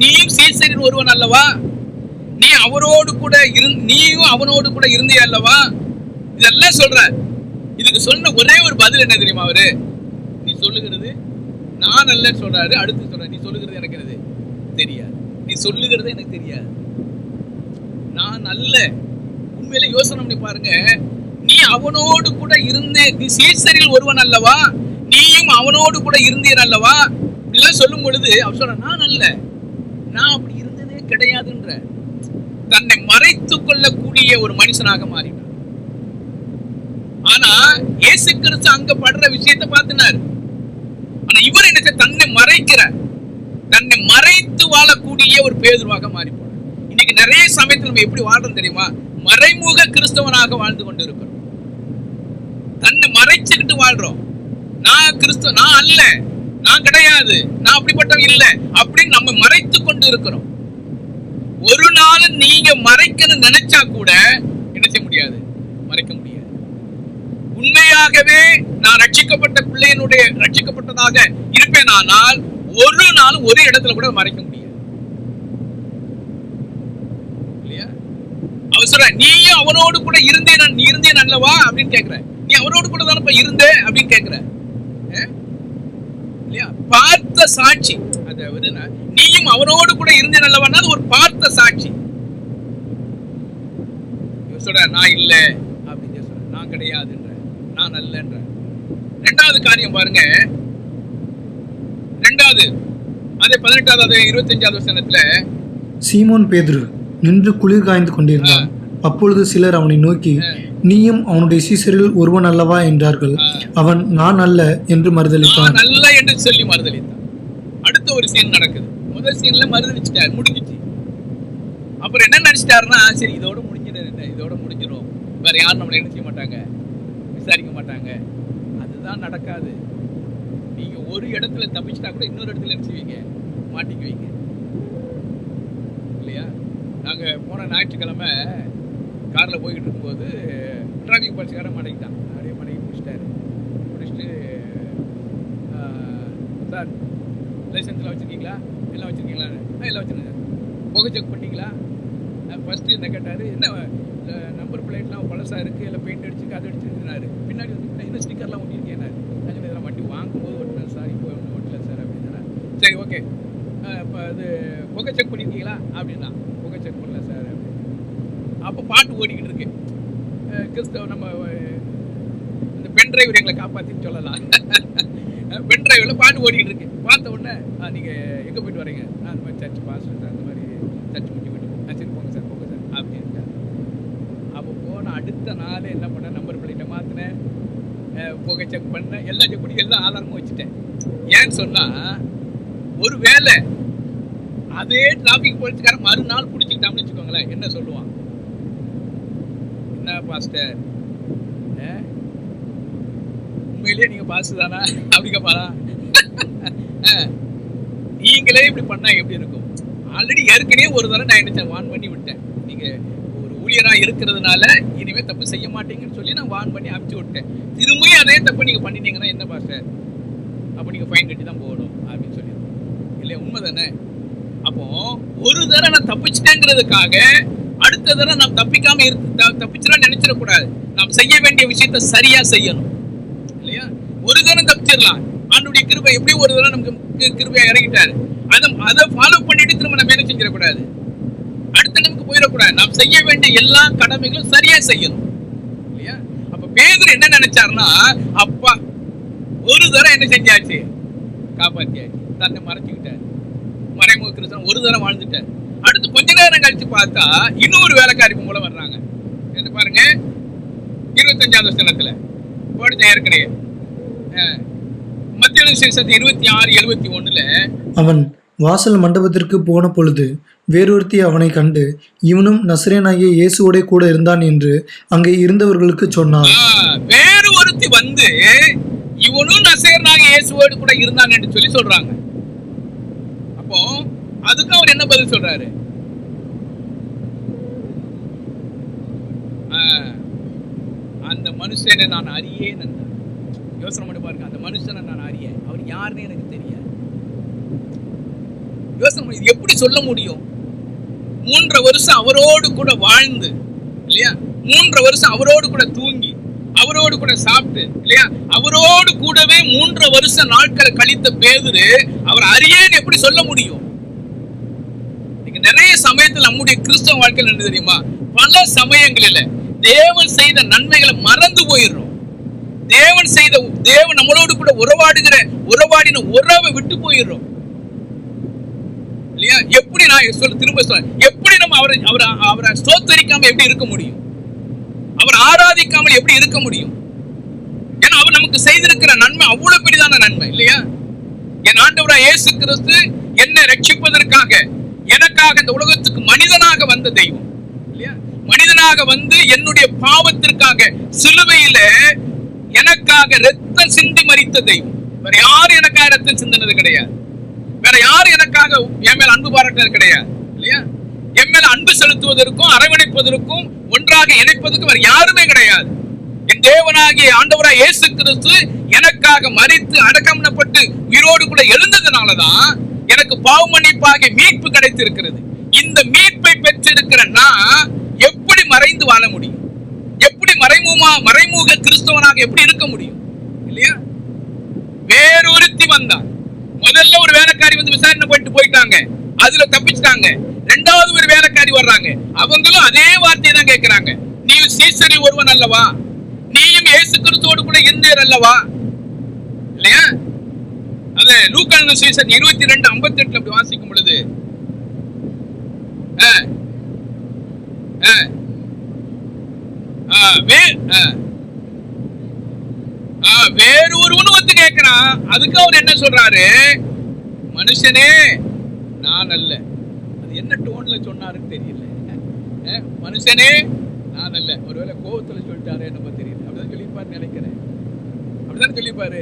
நீயும் சீசரில் ஒருவன் அல்லவா, நீயும் அவனோடு கூட இருந்தே அல்லவா, இதெல்லாம் சொல்ற. இதுக்கு சொன்ன ஒரே ஒரு பதில் என்ன தெரியுமா? அவரு, நீ சொல்லுகிறது நான் அல்லன்னு சொல்றாரு. அடுத்து சொல்ற, நீ சொல்லுகிறது எனக்கு என்னது தெரியாது, நீ சொல்லுகிறது எனக்கு தெரியாது, நான் அல்ல. உண்மையில யோசனை பண்ணி பாருங்க, நீ அவனோடு கூட இருந்தே, நீ சீசரில் ஒருவன் அல்லவா, நீயும் அவனோடு கூட இருந்தீர் அல்லவா, இப்படிலாம் சொல்லும் பொழுது அவர் சொல்ற, நான் அல்ல, நான் அப்படி இருந்ததே கிடையாதுன்ற தன்னை மறைத்துக் கொள்ளக்கூடிய ஒரு மனுஷனாக மாறினார். ஆனா இயேசு கிறிஸ்து அங்க படுற விஷயத்தை பார்த்தினார். ஆனா இவர் என்ன, தன்னை மறைக்கிறார், தன்னை மறைத்து வாழக்கூடிய ஒரு பேதுருவாக மாறி போனார். இன்னைக்கு நிறைய சமயத்தில் நம்ம எப்படி வாழ்றோம் தெரியுமா? மறைமுக கிறிஸ்தவனாக வாழ்ந்து கொண்டு இருக்கிறோம். தன்னை மறைச்சுக்கிட்டு வாழ்றோம். நான் கிறிஸ்தவ, நான் அல்ல, நான் கிடையாது, நான் அப்படிப்பட்டவன் இல்லை அப்படின்னு நம்ம மறைத்து கொண்டு இருக்கிறோம். ஒரு நாள் நீங்க மறைக்கணும்னு நினைச்சா கூட என்ன செய்ய முடியாது, மறைக்க முடியாது. உண்மையாகவே நான் ரட்சிக்கப்பட்டதாக இருப்பேன், ஆனால் ஒரு நாள் ஒரு இடத்துல கூட மறைக்க முடியாது, இல்லையா? அவர் சொல்ற, நீயும் அவனோடு கூட இருந்தேன் அல்லவா அப்படின்னு கேட்கிற. நீ அவனோடு கூட தானே இருந்த அப்படின்னு கேட்கிற, இல்லையா? பார்த்த சாட்சி. அதாவது நீயும் அவனோடு கூட இருந்தேன் அல்லவா, ஒரு பார்த்த சாட்சி. இவர் சொல்ற, நான் இல்ல அப்படின்னு சொல்ற, நான் கிடையாதுன்ற, நான் அல்லன்ற. ரெண்டாவது காரியம் பாருங்க, அதே 18வது 25வது வசனத்துல, சீமோன் பேதுரு நின்று குளிர் காய்ந்து கொண்டிருந்தான். அப்பொழுது சிலர் அவனை நோக்கி, நீயும் அவனுடைய சீசரில் ஒருவன் அல்லவா என்றார்கள். அவன் நான் அல்ல என்று மறுதலித்தான். அல்ல என்று சொல்லி மறுதலித்தான். அடுத்த ஒரு சீன் நடக்குது. முதல் சீன்ல மறுதலிச்சிட்டார், முடிஞ்சிச்சு. அப்புறம் என்ன நினைச்சிட்டாருன்னா, சரி இதோட முடிஞ்சிடும், வேற யாரும் நம்மளை என்ன செய்ய மாட்டாங்க, விசாரிக்க மாட்டாங்க. அதுதான் நடக்காது. நீங்க ஒரு இடத்துல தப்பிச்சிட்டா கூட இன்னொரு இடத்துல என்ன செய்வீங்க, மாட்டிக்குவீங்க, இல்லையா? நாங்க போன ஞாயிற்றுக்கிழமை கார்ல போய்கிட்டு இருக்கும்போது டிராஃபிக் போலீஸ்காரன் மாட்டிக்கிட்டான். அப்படியே மாட்டி முடிச்சுட்டு சார் லைசன்ஸ்லாம் வச்சுருக்கீங்களா, எல்லாம் வச்சுருக்கீங்களா? எல்லாம் வச்சுருக்கேன். புகை செக் பண்ணிங்களா? ஃபஸ்ட்டு என்ன கேட்டார், என்ன நம்பர் பிளேட்லாம் பழசாக இருக்குது, இல்லை பெயிண்ட் அடிச்சுருக்கு, அது அடிச்சுருக்குனாரு. பின்னாடி வந்து இன்னும் ஸ்டிக்கர்லாம் ஒட்டியிருக்கேன். இதெல்லாம் வண்டி வாங்கும்போது ஒட்டினேன் சார், இப்போ ஒன்றும் ஒட்டல சார் அப்படின்னா. சரி ஓகே, இப்போ அது புகை செக் பண்ணியிருக்கீங்களா அப்படின்னா, புகை செக் பண்ணல சார் அப்படின்னு. அப்போ பாட்டு ஓடிக்கிட்டு இருக்கு, கிறிஸ்தவ நம்ம இந்த பென் பென்டிரைவர் எங்களை காப்பாத்தின்னு சொல்லலாம். பென்டிரைவில் பாட்டு ஓடிக்கிட்டு இருக்கு. பார்த்த உடனே நீங்க எங்க போயிட்டு வரீங்க? அந்த மாதிரி சர்ச் பாஸ்டர் சார், அந்த மாதிரி சர்ச் முட்டி போயிட்டு, சரி போங்க சார் அப்படின்ட்டு. அப்போ போன அடுத்த நாள் என்ன பண்ணேன், நம்பர் பிளேட்டை மாற்றினேன், புகை செக் பண்ணேன், எல்லாம் செக் பண்ணி எல்லா ஆதாரமும் வச்சுட்டேன். ஏன்னு சொன்னா ஒரு வேலை அதே டிராபிக் போலீஸ்காரன் மறுநாள் பிடிச்சிக்கிட்டான்னு வச்சுக்கோங்களேன், என்ன சொல்லுவான், என்ன பாஸ்டர் உண்மையிலேயே நீங்க பாஸ் தானா அப்படிங்க பாரா, நீங்களே இப்படி பண்ணா எப்படி இருக்கும்? ஆல்ரெடி ஏற்கனவே ஒரு தடவை நான் என்ன வான் பண்ணி விட்டேன், நீங்க ஒரு ஊழியரா இருக்கிறதுனால இனிமே தப்பு செய்ய மாட்டீங்கன்னு சொல்லி நான் வான் பண்ணி அனுப்பிச்சு விட்டேன். திரும்பியும் அதே தப்பு நீங்க பண்ணிட்டீங்கன்னா என்ன பாஸ்டர், அப்ப நீங்க ஃபைன் கட்டி தான் போகணும் அப்படின்னு சொல்லி இல்லையா? உண்மை தானே? அப்போ ஒரு தடவை நான் தப்பிச்சிட்டேங்கிறதுக்காக அடுத்த தடவை நாம் தப்பிக்காம தப்பிச்சிடலாம் நினைச்சிடக்கூடாது. நாம் செய்ய வேண்டிய விஷயத்த சரியா செய்யணும் இல்லையா? ஒரு தடவை தப்பிச்சிடலாம், ஆண்டவருடைய கிருபை எப்படி ஒரு தடவை நமக்கு கிருபையா இறங்கிட்டாரு, அதை ஃபாலோ பண்ணிட்டு திரும்ப நம்ம என்ன செஞ்சிடக்கூடாது, அடுத்த நமக்கு போயிடக்கூடாது. நாம் செய்ய வேண்டிய எல்லா கடமைகளும் சரியா செய்யணும் இல்லையா? அப்ப பேதுரு என்ன நினைச்சாருன்னா, அப்பா ஒரு தடவை என்ன செஞ்சாச்சு, காப்பாத்தியாச்சு, தன்னை மறைச்சுக்கிட்டாரு, மறைமுக கிறிஸ்தவன் ஒரு தடவை வாழ்ந்துட்டார். அடுத்து கொஞ்ச நேரம் கழிச்சு பார்த்தா இன்னொரு வேலைக்காரி மூல வர்றாங்க. என்ன பாருங்க, 25வது வசனத்துல படிச்ச ஏற்கனவே மத்திய 26:76-71 அவன் வாசல் மண்டபத்திற்கு போன பொழுது வேறொருத்தி அவனை கண்டு, இவனும் நசரேயனாகிய இயேசுவோட கூட இருந்தான் என்று அங்கே இருந்தவர்களுக்கு சொன்னான். வேறு ஒருத்தி வந்து இவனும் நசரேயனாகிய இயேசுவோடு கூட இருந்தான் என்று சொல்லி சொல்றாங்க. அப்போ அதுக்கு அவர் என்ன பதில் சொல்றாரு, அந்த மனுஷனை நான் அறியேன். யோசனை பண்ணி பாருங்க, அந்த மனுஷனை நான் அறியேன், அவர் யாருன்னு எனக்கு தெரியாது. யோசனை பண்ணி எப்படி சொல்ல முடியும்? 3 வருஷம் அவரோடு கூட வாழ்ந்து இல்லையா, 3 வருஷம் அவரோடு கூட தூங்கி, அவரோடு கூட சாப்பிட்டு இல்லையா, அவரோடு கூடவே 3 வருஷ நாட்களை கழித்த பேதுரு அவர் அறியேன்னு எப்படி சொல்ல முடியும்? நிறைய சமயத்தில் நம்முடைய கிறிஸ்தவ வாழ்க்கையில் என்ன தெரியுமா, பல சமயங்களில தேவன் செய்த நன்மைகளை மறந்து போயிடுறோம். தேவன் நம்மளோடு கூட உறவாடின உறவை விட்டு போயிடுறோம் இல்லையா? எப்படி நான் திரும்ப சொல்றேன், எப்படி நம்ம அவரை ஸ்தோத்தரிக்காம எப்படி இருக்க முடியும்? அவர் ஆராதிக்காமல் எப்படி இருக்க முடியும்? ஏன்னா அவர் நமக்கு செய்திருக்கிற நன்மை அவ்வளவு பெரிதான நன்மை இல்லையா? என் ஆண்டவராகிய இயேசு கிறிஸ்து என்னை ரட்சிப்பதற்காக எனக்காக இந்த உலகத்துக்கு மனிதனாக வந்த தெய்வம் இல்லையா? மனிதனாக வந்து என்னுடைய பாவத்திற்காக சிலுவையில எனக்காக ரத்தம் சிந்தி மரித்த தெய்வம். வேற யாரும் எனக்காக ரத்தம் சிந்தினது கிடையாது, வேற யாரும் எனக்காக என் மேல அன்பு பாராட்டினது கிடையாது இல்லையா? என் மேல அன்பு செலுத்துவதற்கும் அரவணைப்பதற்கும் ஒன்றாக இணைப்பதற்கும் வேற யாருமே கிடையாது. என் தேவனாகிய ஆண்டவராகிய இயேசு கிறிஸ்து எனக்காக மரித்து அடக்கம்னப்பட்டு உயிரோடு கூட எழுந்ததுனாலதான் எனக்கு பாவ மன்னிப்பாகிய மீட்பு கிடைத்திருக்கிறது. இந்த மீட்பை பெற்றிருக்கிற நான் எப்படி மறைந்து வாழ முடியும்? எப்படி மறைமுக கிறிஸ்தவனாக எப்படி இருக்க முடியும் இல்லையா? வேறொருத்தி வந்தான். முதல்ல ஒரு வேலைக்காரி வந்து விசாரணை பண்ணிட்டு போயிட்டாங்க, அதுல தப்பிச்சிட்டாங்க. 2வது ஒரு வேலைக்காரி வர்றாங்க, அவங்களும் அதே வார்த்தையை தான் கேட்கிறாங்க, நீ சீசரில் ஒருவன் அல்லவா, நீயும் இயேசு கிறிஸ்துவோடு கூட இருந்தீர் அல்லவா இல்லையா? அது லூக்கா சுவிசேஷம் 22:58 அப்படி வாசிக்கும் பொழுது வேறு ஒருவன் வந்து கேட்கிறான். அதுக்கு அவர் என்ன சொல்றாரு, மனுஷனே நான் அல்ல. அது என்ன டோன்ல சொன்னாருன்னு தெரியல. மனுஷனே நான் அல்ல, ஒருவேளை கோபத்துல சொல்லிட்டாரு என்னமோ தெரியல, அப்படிதான் சொல்லிப்பாரு நினைக்கிறேன். அப்படிதான் சொல்லிப்பாரு.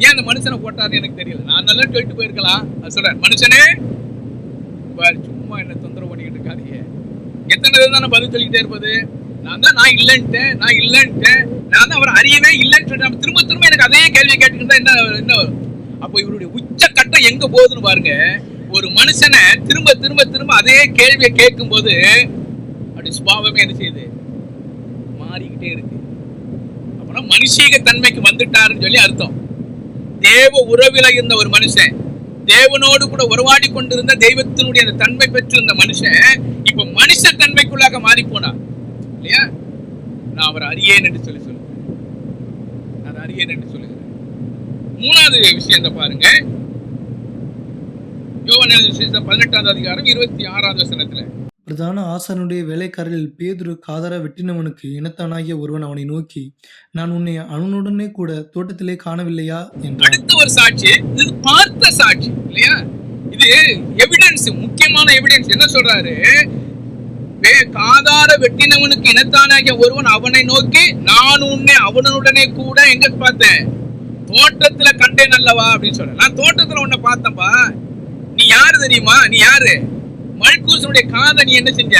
ஏன் அந்த மனுஷனை போட்டாருன்னு எனக்கு தெரியல, நான் நல்லா சொல்லிட்டு போயிருக்கலாம். அது சொல்றேன், மனுஷனே சும்மா என்ன தொந்தரவு பண்ணிக்கிட்டு இருக்காதீங்க. எத்தனை தான் நான் பதில் சொல்லிக்கிட்டே இருப்பது? நான் தான் அவர் அறியவே இல்லைன்னு சொல்லிட்டு திரும்ப திரும்ப எனக்கு அதே கேள்வியை கேட்டுக்கிட்டா என்ன? அப்போ இவருடைய உச்ச கட்டம் எங்க போகுதுன்னு பாருங்க. ஒரு மனுஷனை திரும்ப திரும்ப திரும்ப அதே கேள்வியை கேட்கும் போது அப்படி சுபாவமே என்ன செய்யுது, மாறிக்கிட்டே இருக்கு. அப்படின்னா மனுஷீக தன்மைக்கு வந்துட்டாருன்னு சொல்லி அர்த்தம். தேவ உறவில இருந்த ஒரு மனுஷன், தேவனோடு கூட உறவாடி கொண்டிருந்த தெய்வத்தினுடைய அந்த தன்மை பெற்றிருந்த மனுஷன் இப்ப மனுஷ தன்மைக்குள்ளாக மாறி போனார் இல்லையா? நான் அவர் அறியேன் என்று சொல்லி சொல்லுவேன். அதை அடியேன் என்று சொல்லுகிறார். மூணாவது விஷயத்தை பாருங்க, யோவான் எழுதின சுவிசேஷம் 18வது அதிகாரம் 26வது வசனத்துல, பிரதான ஆசாரியனுடைய வேலைக்காரரில் பேதுரு காதார வெட்டினவனுக்கு இனத்தானாகிய ஒருவன் அவனை நோக்கி, நான் உன்னை அவனுடனே கூட தோட்டத்திலே காணவில்லையா என்றான். அடுத்த ஒரு சாட்சி, இது பார்த்த சாட்சி இல்லையா, இது எவிடன்ஸ், முக்கியமான எவிடன்ஸ். என்ன சொல்றாரு, காதார வெட்டினவனுக்கு இனத்தானாகிய ஒருவன் அவனை நோக்கி, நான் உன்னை அவனுடனே கூட எங்க பார்த்தேன், தோட்டத்துல கண்டேன் அல்லவா அப்படின்னு சொல்ற. நான் தோட்டத்துல உன்னை பார்த்தேன்பா. நீ யாரு தெரியுமா, நீ யாரு, மல்கூசனுடைய காதை நீ என்ன செஞ்ச,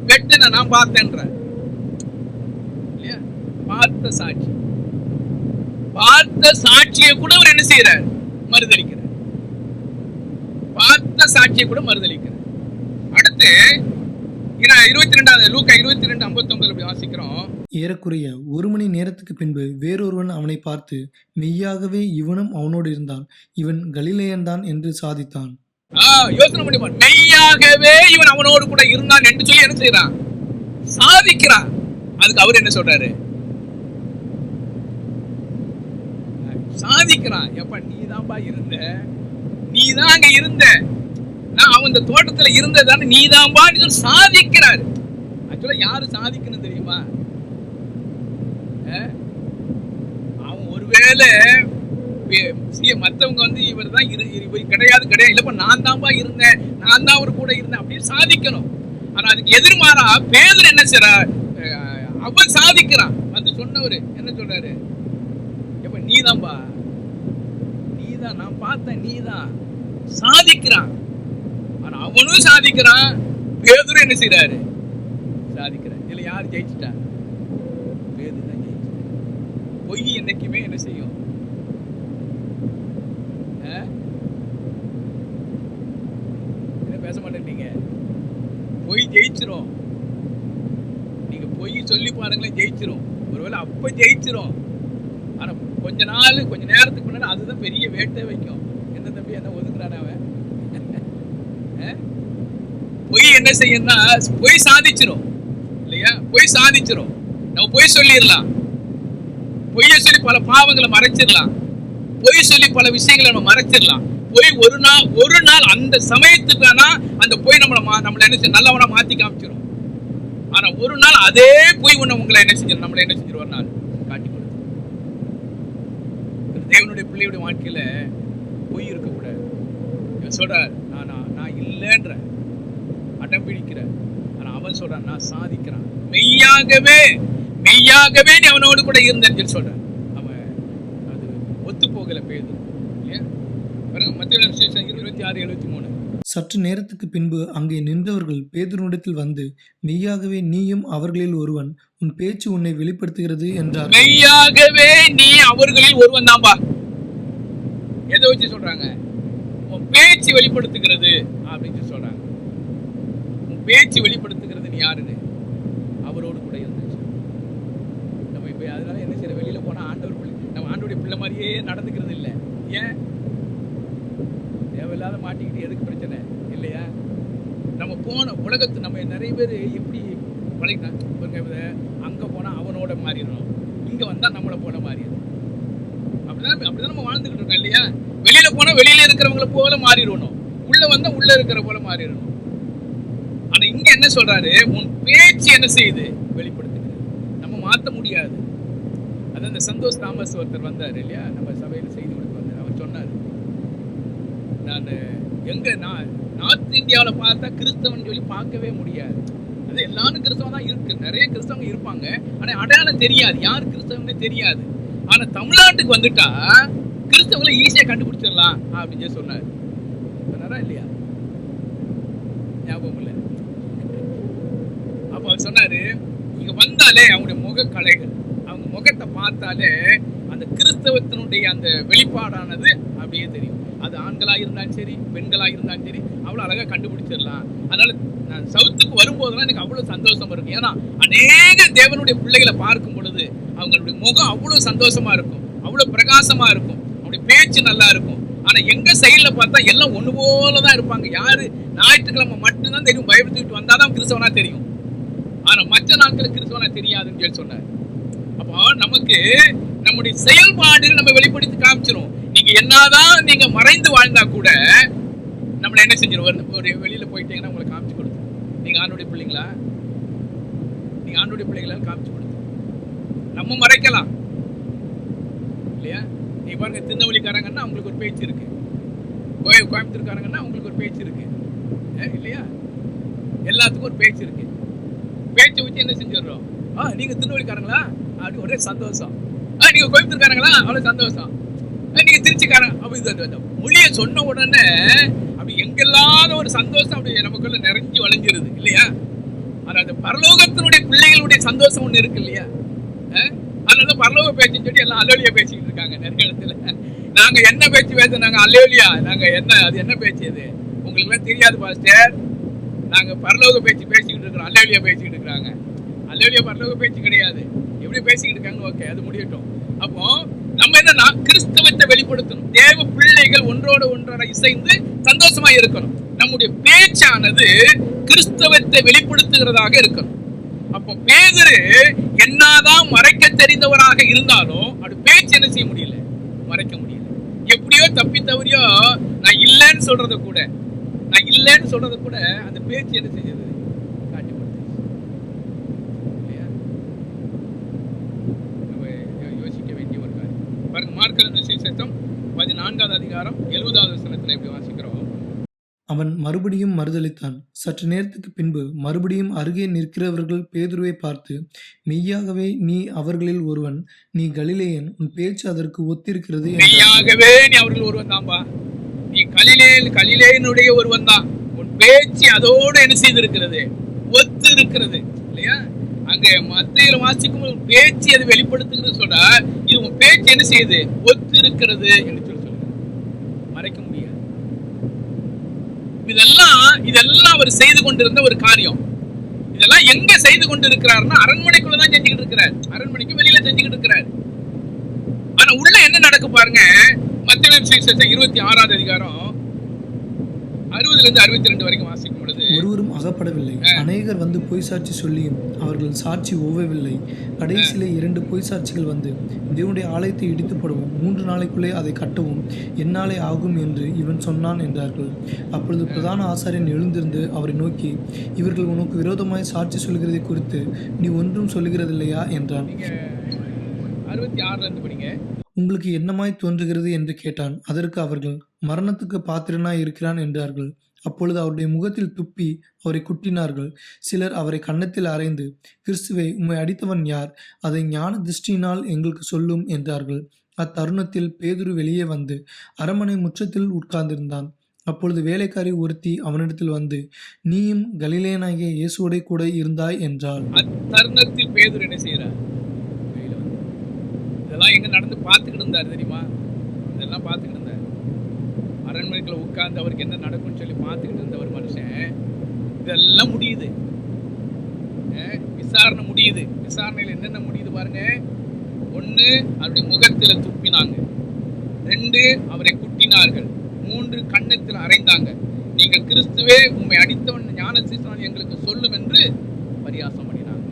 வெட்டின, நான் பார்த்தேன்ற. பார்த்த சாட்சி, பார்த்த சாட்சியை கூட அவர் என்ன செய்யறார், மறுதளிக்கிறார். பார்த்த சாட்சியை கூட மறுதளிக்கிறார். அடுத்து 22வது லூக்கா 22:59 வாசிக்கிறோம். ஏறக்குறைய 1 மணி நேரத்துக்கு பின்பு வேறொருவன் அவனை பார்த்து, மெய்யாகவே இவனும் அவனோடு இருந்தான், இவன் கலிலேயன்தான் என்று சாதித்தான். யோசனை பண்ணி பாரு, மெய்யாகவே இவன் அவனோடு கூட இருந்தான் என்று சொல்லி என்ன செய்யறான், சாதிக்கிறான். அதுக்கு அவர் என்ன சொல்றாரு, சாதிக்கிறான். எப்ப நீதான்பா இருந்த, நீதான் அங்க இருந்த, நான் அவன் இந்த தோட்டத்துல இருந்ததான நீதான்பா சொல்லி சாதிக்கிறாரு. ஆக்சுவலா யாரு சாதிக்கணும் தெரியுமா, அவன் ஒருவேளை மற்றவங்க வந்து இவர் தான் கிடையாது இல்லப்ப நான் தான்பா இருந்தேன், நான் தான் அவர் கூட இருந்தேன் அப்படின்னு சாதிக்கணும். ஆனா அதுக்கு எதிர்மாறா பேதுரு என்ன செய்றார், அவன் சாதிக்கிறான். வந்து சொன்னவரு என்ன சொல்றாரு, எப்ப நீதான்பா, நீதான், நான் பார்த்தேன், நீதான், சாதிக்கிறான். ஆனா அவனும் சாதிக்கிறான், பேதுரு என்ன செய்யறாரு, சாதிக்கிறான். இதுல யார் ஜெயிச்சுட்டா, பேதுரு தான் ஜெயிச்சுட்டா. பொய் என்னைக்குமே என்ன செய்யும், பேச மாட்டேங்க, பொய் ஜெயிச்சிரும். நீங்க பொய் சொல்லி பாருங்களேன், ஜெயிச்சிரும். ஒருவேளை அப்ப ஜெயிச்சிரும், ஆனா கொஞ்ச நேரத்துக்கு முன்னாடி அதுதான் பெரிய வேட்டை வைக்கும். என்ன தம்பி என்ன ஒதுக்குறான் அவன், பொய் என்ன செய்யணும்னா பொய் சாதிச்சிரும் இல்லையா, பொய் சாதிச்சிரும். நம்ம பொய் சொல்லிடலாம், பொய்ய சொல்லி பல பாவங்களை மறைச்சிடலாம், பொய் சொல்லி பல விஷயங்களை நம்ம மறைச்சிடலாம். பொய் ஒரு நாள் அந்த சமயத்துக்கு அந்த பொய் நம்மள என்ன செய்ய நல்லவனா மாத்தி காமிச்சிடும். ஆனா ஒரு நாள் அதே பொய் உங்களை என்ன செஞ்சிடும், நம்மள என்ன செஞ்சிடும், ஒரு நாள் காட்டி கொடுத்து. தேவனுடைய பிள்ளையுடைய வாழ்க்கையில பொய் இருக்கக்கூடாது. இவன் சொல்றார், நான் இல்லைன்ற அடம் பிடிக்கிற, ஆனா அவன் சொல்றான், நான் சாதிக்கிறான். மெய்யாகவே நீ அவனோடு கூட இருந்தேன்னு சொல்றான். அவன் அது ஒத்து போகல பேதுரு இல்லையா. மத்தேயு 26:73. சற்று நேரத்துக்கு பின்பு அங்கே நின்றவர்கள் பேதுருவிடத்தில் வந்து, மெய்யாகவே நீயும் அவர்களில் ஒருவன், உன் பேச்சு உன்னை வெளிப்படுத்துகிறது என்றார். மெய்யாகவே நீ அவர்களில் ஒருவன் தான்பா. எதை வச்சு சொல்றாங்க, உன் பேச்சு வெளிப்படுத்துகிறது அப்படின்னு சொல்றாங்க. உன் பேச்சு வெளிப்படுத்துகிறது நீ யாருன்னு, அவரோடு கூட இருந்துச்சு. நம்ம இப்ப அதனால என்ன செய்யற, வெளியில போனா நம்ம ஆண்டவருடைய பிள்ளை மாதிரியே நடந்துக்கிறது இல்லை. ஏன் தேவையில்லாத மாட்டிக்கிட்டு எதுக்கு பிரச்சனை இல்லையா. நம்ம போன உலகத்து நம்ம நிறைய பேர் எப்படி பழகினாங்க, அங்க போனா அவனோட மாறிடணும், இங்க வந்தா நம்மளை போல மாறிடும். அப்படிதான் நம்ம வாழ்ந்துகிட்டு இருக்கோம் இல்லையா. வெளியில போனா வெளியில இருக்கிறவங்கள போல மாறிடணும், உள்ள வந்தா உள்ள இருக்கிற போல மாறிடணும். ஆனா இங்க என்ன சொல்றாரு, உன் பேச்சு என்ன செய்யுது, வெளிப்படுத்துகிறது. நம்ம மாத்த முடியாது. அதான் இந்த சந்தோஷ் தாமஸ் ஒருத்தர் வந்தாரு இல்லையா, நம்ம சபையில செய்தி கொடுத்து வந்தார். அவர் சொன்னாரு, நான் நார்த் இந்தியாவில் பார்த்தா கிறிஸ்தவன் சொல்லி பார்க்கவே முடியாது. அது எல்லாரும் கிறிஸ்தவன் தான் இருக்கு, நிறைய கிறிஸ்தவங்க இருப்பாங்க, ஆனா அடையாளம் தெரியாது, யார் கிறிஸ்தவனே தெரியாது. ஆனா தமிழ்நாட்டுக்கு வந்துட்டா கிறிஸ்தவங்களை ஈஸியா கண்டுபிடிச்சிடலாம் அப்படின்னு சொன்னாரு. சொன்னாரா இல்லையா, ஞாபகம் இல்லை. அப்ப அவர் சொன்னாரு, இங்க வந்தாலே அவங்களுடைய முக கலைகள், அவங்க முகத்தை பார்த்தாலே அந்த கிறிஸ்தவத்தினுடைய அந்த வெளிப்பாடானது அப்படியே தெரியும். அது ஆண்களா இருந்தாலும் சரி, பெண்களா இருந்தாலும் சரி, அவ்வளவு அழகா கண்டுபிடிச்சிடலாம். அதனால நான் சவுத்துக்கு வரும்போதெல்லாம் எனக்கு அவ்வளவு சந்தோஷமா இருக்கும். ஏன்னா அநேக தேவனுடைய பிள்ளைகளை பார்க்கும் பொழுது அவங்களுடைய முகம் அவ்வளவு சந்தோஷமா இருக்கும், அவ்வளவு பிரகாசமா இருக்கும், அவங்களுடைய பேச்சு நல்லா இருக்கும். ஆனா எங்க சைட்ல பார்த்தா எல்லாம் ஒண்ணு போலதான் இருப்பாங்க. யாரு ஞாயிற்றுக்கிழமை மட்டும்தான் தெரியும், பைபிள் தூக்கிட்டு வந்தாதான் கிறிஸ்தவனா தெரியும், ஆனா மற்ற நாட்கள் கிறிஸ்தவனா தெரியாதுன்னு சொல்லி சொன்னார். அப்போ நமக்கு நம்முடைய செயல்பாடுகள் நம்ம வெளிப்படுத்தி காமிச்சிரும். நீங்க என்னதான் நீங்க மறைந்து வாழ்ந்தா கூட நம்மளை என்ன செஞ்சிடும், ஒரு வெளியில போயிட்டீங்கன்னா உங்களை காமிச்சு கொடுத்துரும். நீங்க ஆண்டுடைய பிள்ளைங்களா, நீங்க ஆண்டுடைய பிள்ளைகளா காமிச்சு கொடுத்துரும். நம்ம மறைக்கலாம் இல்லையா? நீ பாருங்க, திருநெல்வேலிக்காரங்கன்னா அவங்களுக்கு ஒரு பேச்சு இருக்கு, கோயம்புத்தூர்காரங்கன்னா அவங்களுக்கு ஒரு பேச்சு இருக்கு இல்லையா? எல்லாத்துக்கும் ஒரு பேச்சு இருக்கு. பேச்சை வச்சு என்ன செஞ்சிடறோம், நீங்க திருநெல்வேலிக்காரங்களா அப்படி ஒரே சந்தோஷம், நீங்க கோயம்புத்தூர்காரங்களா அவ்வளவு சந்தோஷம், நீங்க திருச்சிக்காரன் அப்படி மொழியை சொன்ன உடனே அப்படி எங்கெல்லாத ஒரு சந்தோஷம் அப்படி நமக்குள்ள நிறைஞ்சு வளைஞ்சிருது இல்லையா? ஆனா அந்த பரலோகத்தினுடைய பிள்ளைகளுடைய சந்தோஷம் ஒண்ணு இருக்கு இல்லையா? அதனால பரலோக பேச்சுன்னு சொல்லி எல்லாம் அல்லேலியா பேசிக்கிட்டு இருக்காங்க நிறைய இடத்துல. நாங்க என்ன பேச்சு பேசுனாங்க, அல்லேலியா. நாங்க என்ன, அது என்ன பேச்சு அது உங்களுக்கு எல்லாம் தெரியாது பாஸ்டர். நாங்க பரலோக பேச்சு பேசிக்கிட்டு இருக்கிறோம், அல்லேலியா பேசிக்கிட்டு இருக்கிறாங்க. அல்லேலியா பரலோக பேச்சு கிடையாது. எப்படி பேசிக்கிட்டு இருக்காங்க, ஓகே, அது முடியட்டும். அப்போ நம்ம என்னன்னா கிறிஸ்தவத்தை வெளிப்படுத்தணும். தேவ பிள்ளைகள் ஒன்றோட ஒன்றோட இசைந்து சந்தோஷமா இருக்கணும். நம்முடைய பேச்சானது கிறிஸ்தவத்தை வெளிப்படுத்துகிறதாக இருக்கணும். அப்போ பேதுரு என்னதான் மறைக்க தெரிந்தவராக இருந்தாலும் அது பேச்சு என்ன செய்ய முடியல, மறைக்க முடியல. எப்படியோ தப்பி தவறியோ நான் இல்லைன்னு சொல்றத கூட அந்த பேச்சு என்ன செய்யுது, காட்டி கொடுத்துச்சு. யோசிக்க வேண்டிய ஒரு காரியம் பாருங்க. மார்க் சுவிசேஷம் 14வது அதிகாரம் 70வது வசனத்துல எப்படி வாசிக்கிறோம். அவன் மறுபடியும் மறுதலித்தான். சற்று நேரத்துக்கு பின்பு மறுபடியும் அருகே நிற்கிறவர்கள் பேதுருவை பார்த்து, மெய்யாகவே நீ அவர்களில் ஒருவன், நீ கலிலேயன், உன் பேச்சு அதற்கு ஒத்திருக்கிறது. மெய்யாகவே நீ அவர்கள் ஒருவன் தான்பா, நீ கலிலேயனுடைய ஒருவன் தான், உன் பேச்சு அதோடு என்ன செய்திருக்கிறது, ஒத்து இருக்கிறது இல்லையா? அங்க மத்தியில வாசிக்கும் பேச்சு அதை வெளிப்படுத்துகிறது சொல்ற, இது உன் பேச்சு என்ன செய்யுது, ஒத்து இருக்கிறது என்று சொல்லி சொல்லுங்க. மறைக்க முடியாது. இதெல்லாம் அவர் செய்து கொண்டிருந்த ஒரு காரியம். இதெல்லாம் எங்க செய்து கொண்டு இருக்கிறார்னா அரண்மனைக்குள்ளதான் செஞ்சுக்கிட்டு இருக்கிறார். அரண்மனைக்கு வெளியில செஞ்சுக்கிட்டு இருக்கிறார். ஆனா உள்ள என்ன நடக்கு பாருங்க. மத்தேயு சுவிசேஷம் 26வது அதிகாரம் 60லிருந்து 62 வரைக்கும் வாசிக்கும் பொழுது, ஒருவரும் அகப்படவில்லை. அநேகர் வந்து பொய் சாட்சி சொல்லியும் அவர்கள் சாட்சி ஒவ்வவில்லை. கடைசியிலே 2 பொய் சாட்சிகள் வந்து, தேவனுடைய ஆலயத்தை இடித்து போடவும் 3 நாளைக்குள்ளே அதை கட்டவும் என்னாலே ஆகும் என்று இவன் சொன்னான் என்றார்கள். அப்பொழுது பிரதான ஆசாரியன் எழுந்திருந்து அவரை நோக்கி, இவர்கள் உனக்கு விரோதமாய் சாட்சி சொல்கிறதை குறித்து நீ ஒன்றும் சொல்லுகிறதில்லையா என்றான். 66ல இருந்து படிங்க. உங்களுக்கு என்னமாய் தோன்றுகிறது என்று கேட்டான். அதற்கு அவர்கள், மரணத்துக்கு பாத்திரனாய் இருக்கிறான் என்றார்கள். அப்பொழுது அவருடைய முகத்தில் துப்பி அவரை குட்டினார்கள். சிலர் அவரை கன்னத்தில் அறைந்து, கிறிஸ்துவே, உம்மை அடித்தவன் யார்? அதை ஞான திருஷ்டியினால் எங்களுக்கு சொல்லும் என்றார்கள். அத்தருணத்தில் பேதுரு வெளியே வந்து அரண்மனை முற்றத்தில் உட்கார்ந்திருந்தான். அப்பொழுது வேலைக்காரி ஒருத்தி அவனிடத்தில் வந்து, நீயும் கலிலேயனாகிய இயேசுவோடே கூட இருந்தாய் என்றாள். அத்தருணத்தில் பேதுரு என்ன செய்யறார், இதெல்லாம் எங்க நடந்து பார்த்துக்கிட்டு இருந்தார் தெரியுமா? இதெல்லாம் பார்த்துக்கிட்டு இருந்தார். அரண்மனைக்குள்ள உட்கார்ந்து அவருக்கு என்ன நடக்கும்னு சொல்லி பார்த்துக்கிட்டு இருந்த ஒரு மனுஷன், இதெல்லாம் முடியுது, விசாரணை முடியுது. விசாரணையில் என்னென்ன முடியுது பாருங்க. 1, அவருடைய முகத்தில் துப்பினாங்க. 2, அவரை குட்டினார்கள். 3, கன்னத்தில் அறைந்தாங்க. நீங்கள் கிறிஸ்துவே, உம்மை அடித்தவன் ஞான சீசனால் எங்களுக்கு சொல்லும் என்று பரியாசம் பண்ணினாங்க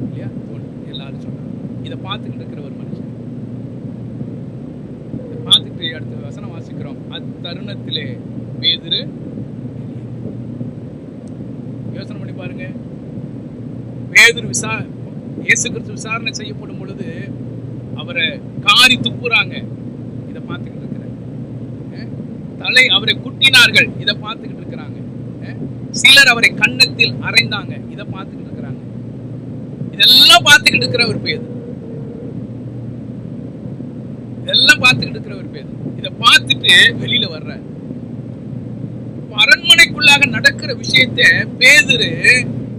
இல்லையா? எல்லாரும் சொன்னாங்க. இதை பார்த்துக்கிட்டு இருக்கிற ஒரு மனுஷன் பார்த்துட்டு அடுத்த வசனம் வாசிக்கிறோம். அத்தருணத்திலே பேதுரு, யோசனை பண்ணி பாருங்க. பேதுரு இயேசு கிறிஸ்து விசாரணை செய்யப்படும் பொழுது அவரை காரி துப்புறாங்க, இதை பார்த்துக்கிட்டு இருக்கிறார். அவரை குட்டினார்கள், இதை பார்த்துக்கிட்டு இருக்கிறாங்க. சிலர் அவரை கன்னத்தில் அறைந்தாங்க, இதை பார்த்துக்கிட்டு இருக்கிறாங்க. இதெல்லாம் பார்த்துக்கிட்டு இருக்கிற ஒரு பேதுரு, இதெல்லாம் பார்த்துக்கிட்டு இருக்கிற ஒரு பேதுரு. இதை பார்த்துட்டு வெளியில வர்ற அரண்மனைக்குள்ளாக நடக்கிற விஷயத்த பேதுரு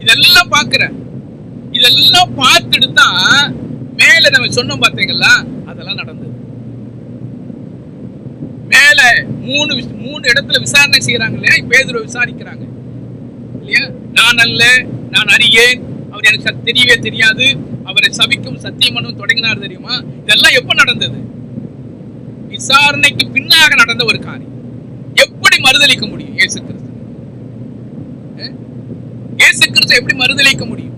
இதெல்லாம் பார்க்கிற. இதெல்லாம் பார்த்துட்டு தான் மேல நம்ம சொன்னோம் பார்த்தீங்களா, அதெல்லாம் நடந்தது. மேல 3 இடத்துல விசாரணை செய்யறாங்க இல்லையா? பேதுருவை விசாரிக்கிறாங்க இல்லையா? நான் அல்ல, நான் அறியேன், அவர் எனக்கு தெரியவே தெரியாது, அவரை சபிக்கும் சத்தியமனும் தொடங்கினார் தெரியுமா? இதெல்லாம் எப்ப நடந்தது? விசாரணைக்கு பின்னாக நடந்த ஒரு காரியம். எப்படி மறுதலிக்க முடியும்? இயேசு கிறிஸ்து எப்படி மறுதலிக்க முடியும்?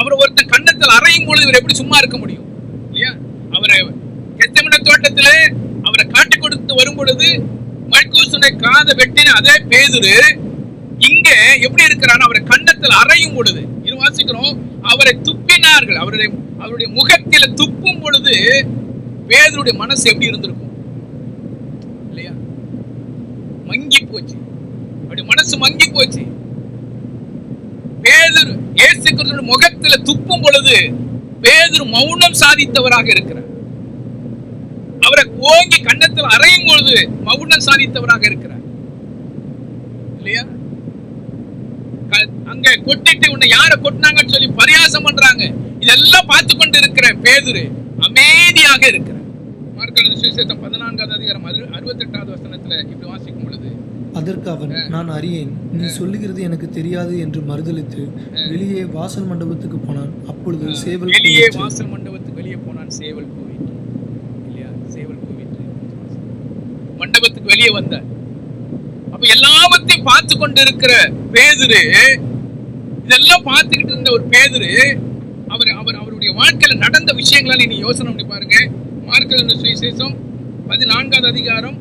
அவர் ஒருத்தன் கன்னத்தில் அறையும் பொழுது இவர் எப்படி சும்மா இருக்க முடியும் இல்லையா? அவர் காண்டத்திலே அவரை காட்டி கொடுத்து வரும் பொழுது மல்கூசுனை காதை வெட்டின அதே பேதுரு இங்க எப்படி இருக்கிறான்? அவரை கன்னத்தில் அறையும் பொழுது இது வாசிக்கிறோம், அவரை துப்பினார்கள். அவருடைய முகத்தில துப்பும் பொழுது பேதுருடைய மனசு எப்படி இருந்திருக்கும் இல்லையா? மங்கி போச்சு, அவருடைய மனசு மங்கி போச்சு. பேதுரு இயேசு கிறிஸ்துவின் முகத்தில துப்பும் பொழுது பேதுரு மௌனம் சாதித்தவராக இருக்கிறார். அவரை ஓங்கி கன்னத்தில் அறையும் பொழுது மௌனம் சாதித்தவராக இருக்கிறார் இல்லையா? அங்க கொட்டிட்டு உன்னை யார கொட்டினாங்கன்னு சொல்லி பரியாசம் பண்றாங்க. இதெல்லாம் பார்த்து கொண்டு இருக்கிற பேதுரு அமைதியாக இருக்கிறார். மார்க்கு சுவிசேஷம் 14வது அதிகாரம் 68வது வசனத்துல இப்படி வாசிக்கும் பொழுது, அதற்கு அவன், நான் அறியேன், நீ சொல்லுகிறது எனக்கு தெரியாது என்று மறுதலித்து வெளியே வாசல் மண்டபத்துக்கு போனான். அப்பொழுது சேவல் வெளியே வாசல் மண்டபத்துக்கு வெளியே போனான். சேவல் கூவிட்டு இல்லையா? சேவல் கூவிட்டு மண்டபத்துக்கு வெளியே வந்தார். அப்ப எல்லாவற்றையும் பார்த்து கொண்டு இருக்கிற பேதுரு, இதெல்லாம் பார்த்துக்கிட்டு இருந்த ஒரு பேதுரு, அவருடைய வாழ்க்கையில நடந்த விஷயங்களை நீங்க யோசனை பண்ணி பாருங்க. மார்க்கு சுவிசேஷம் 14வது அதிகாரம்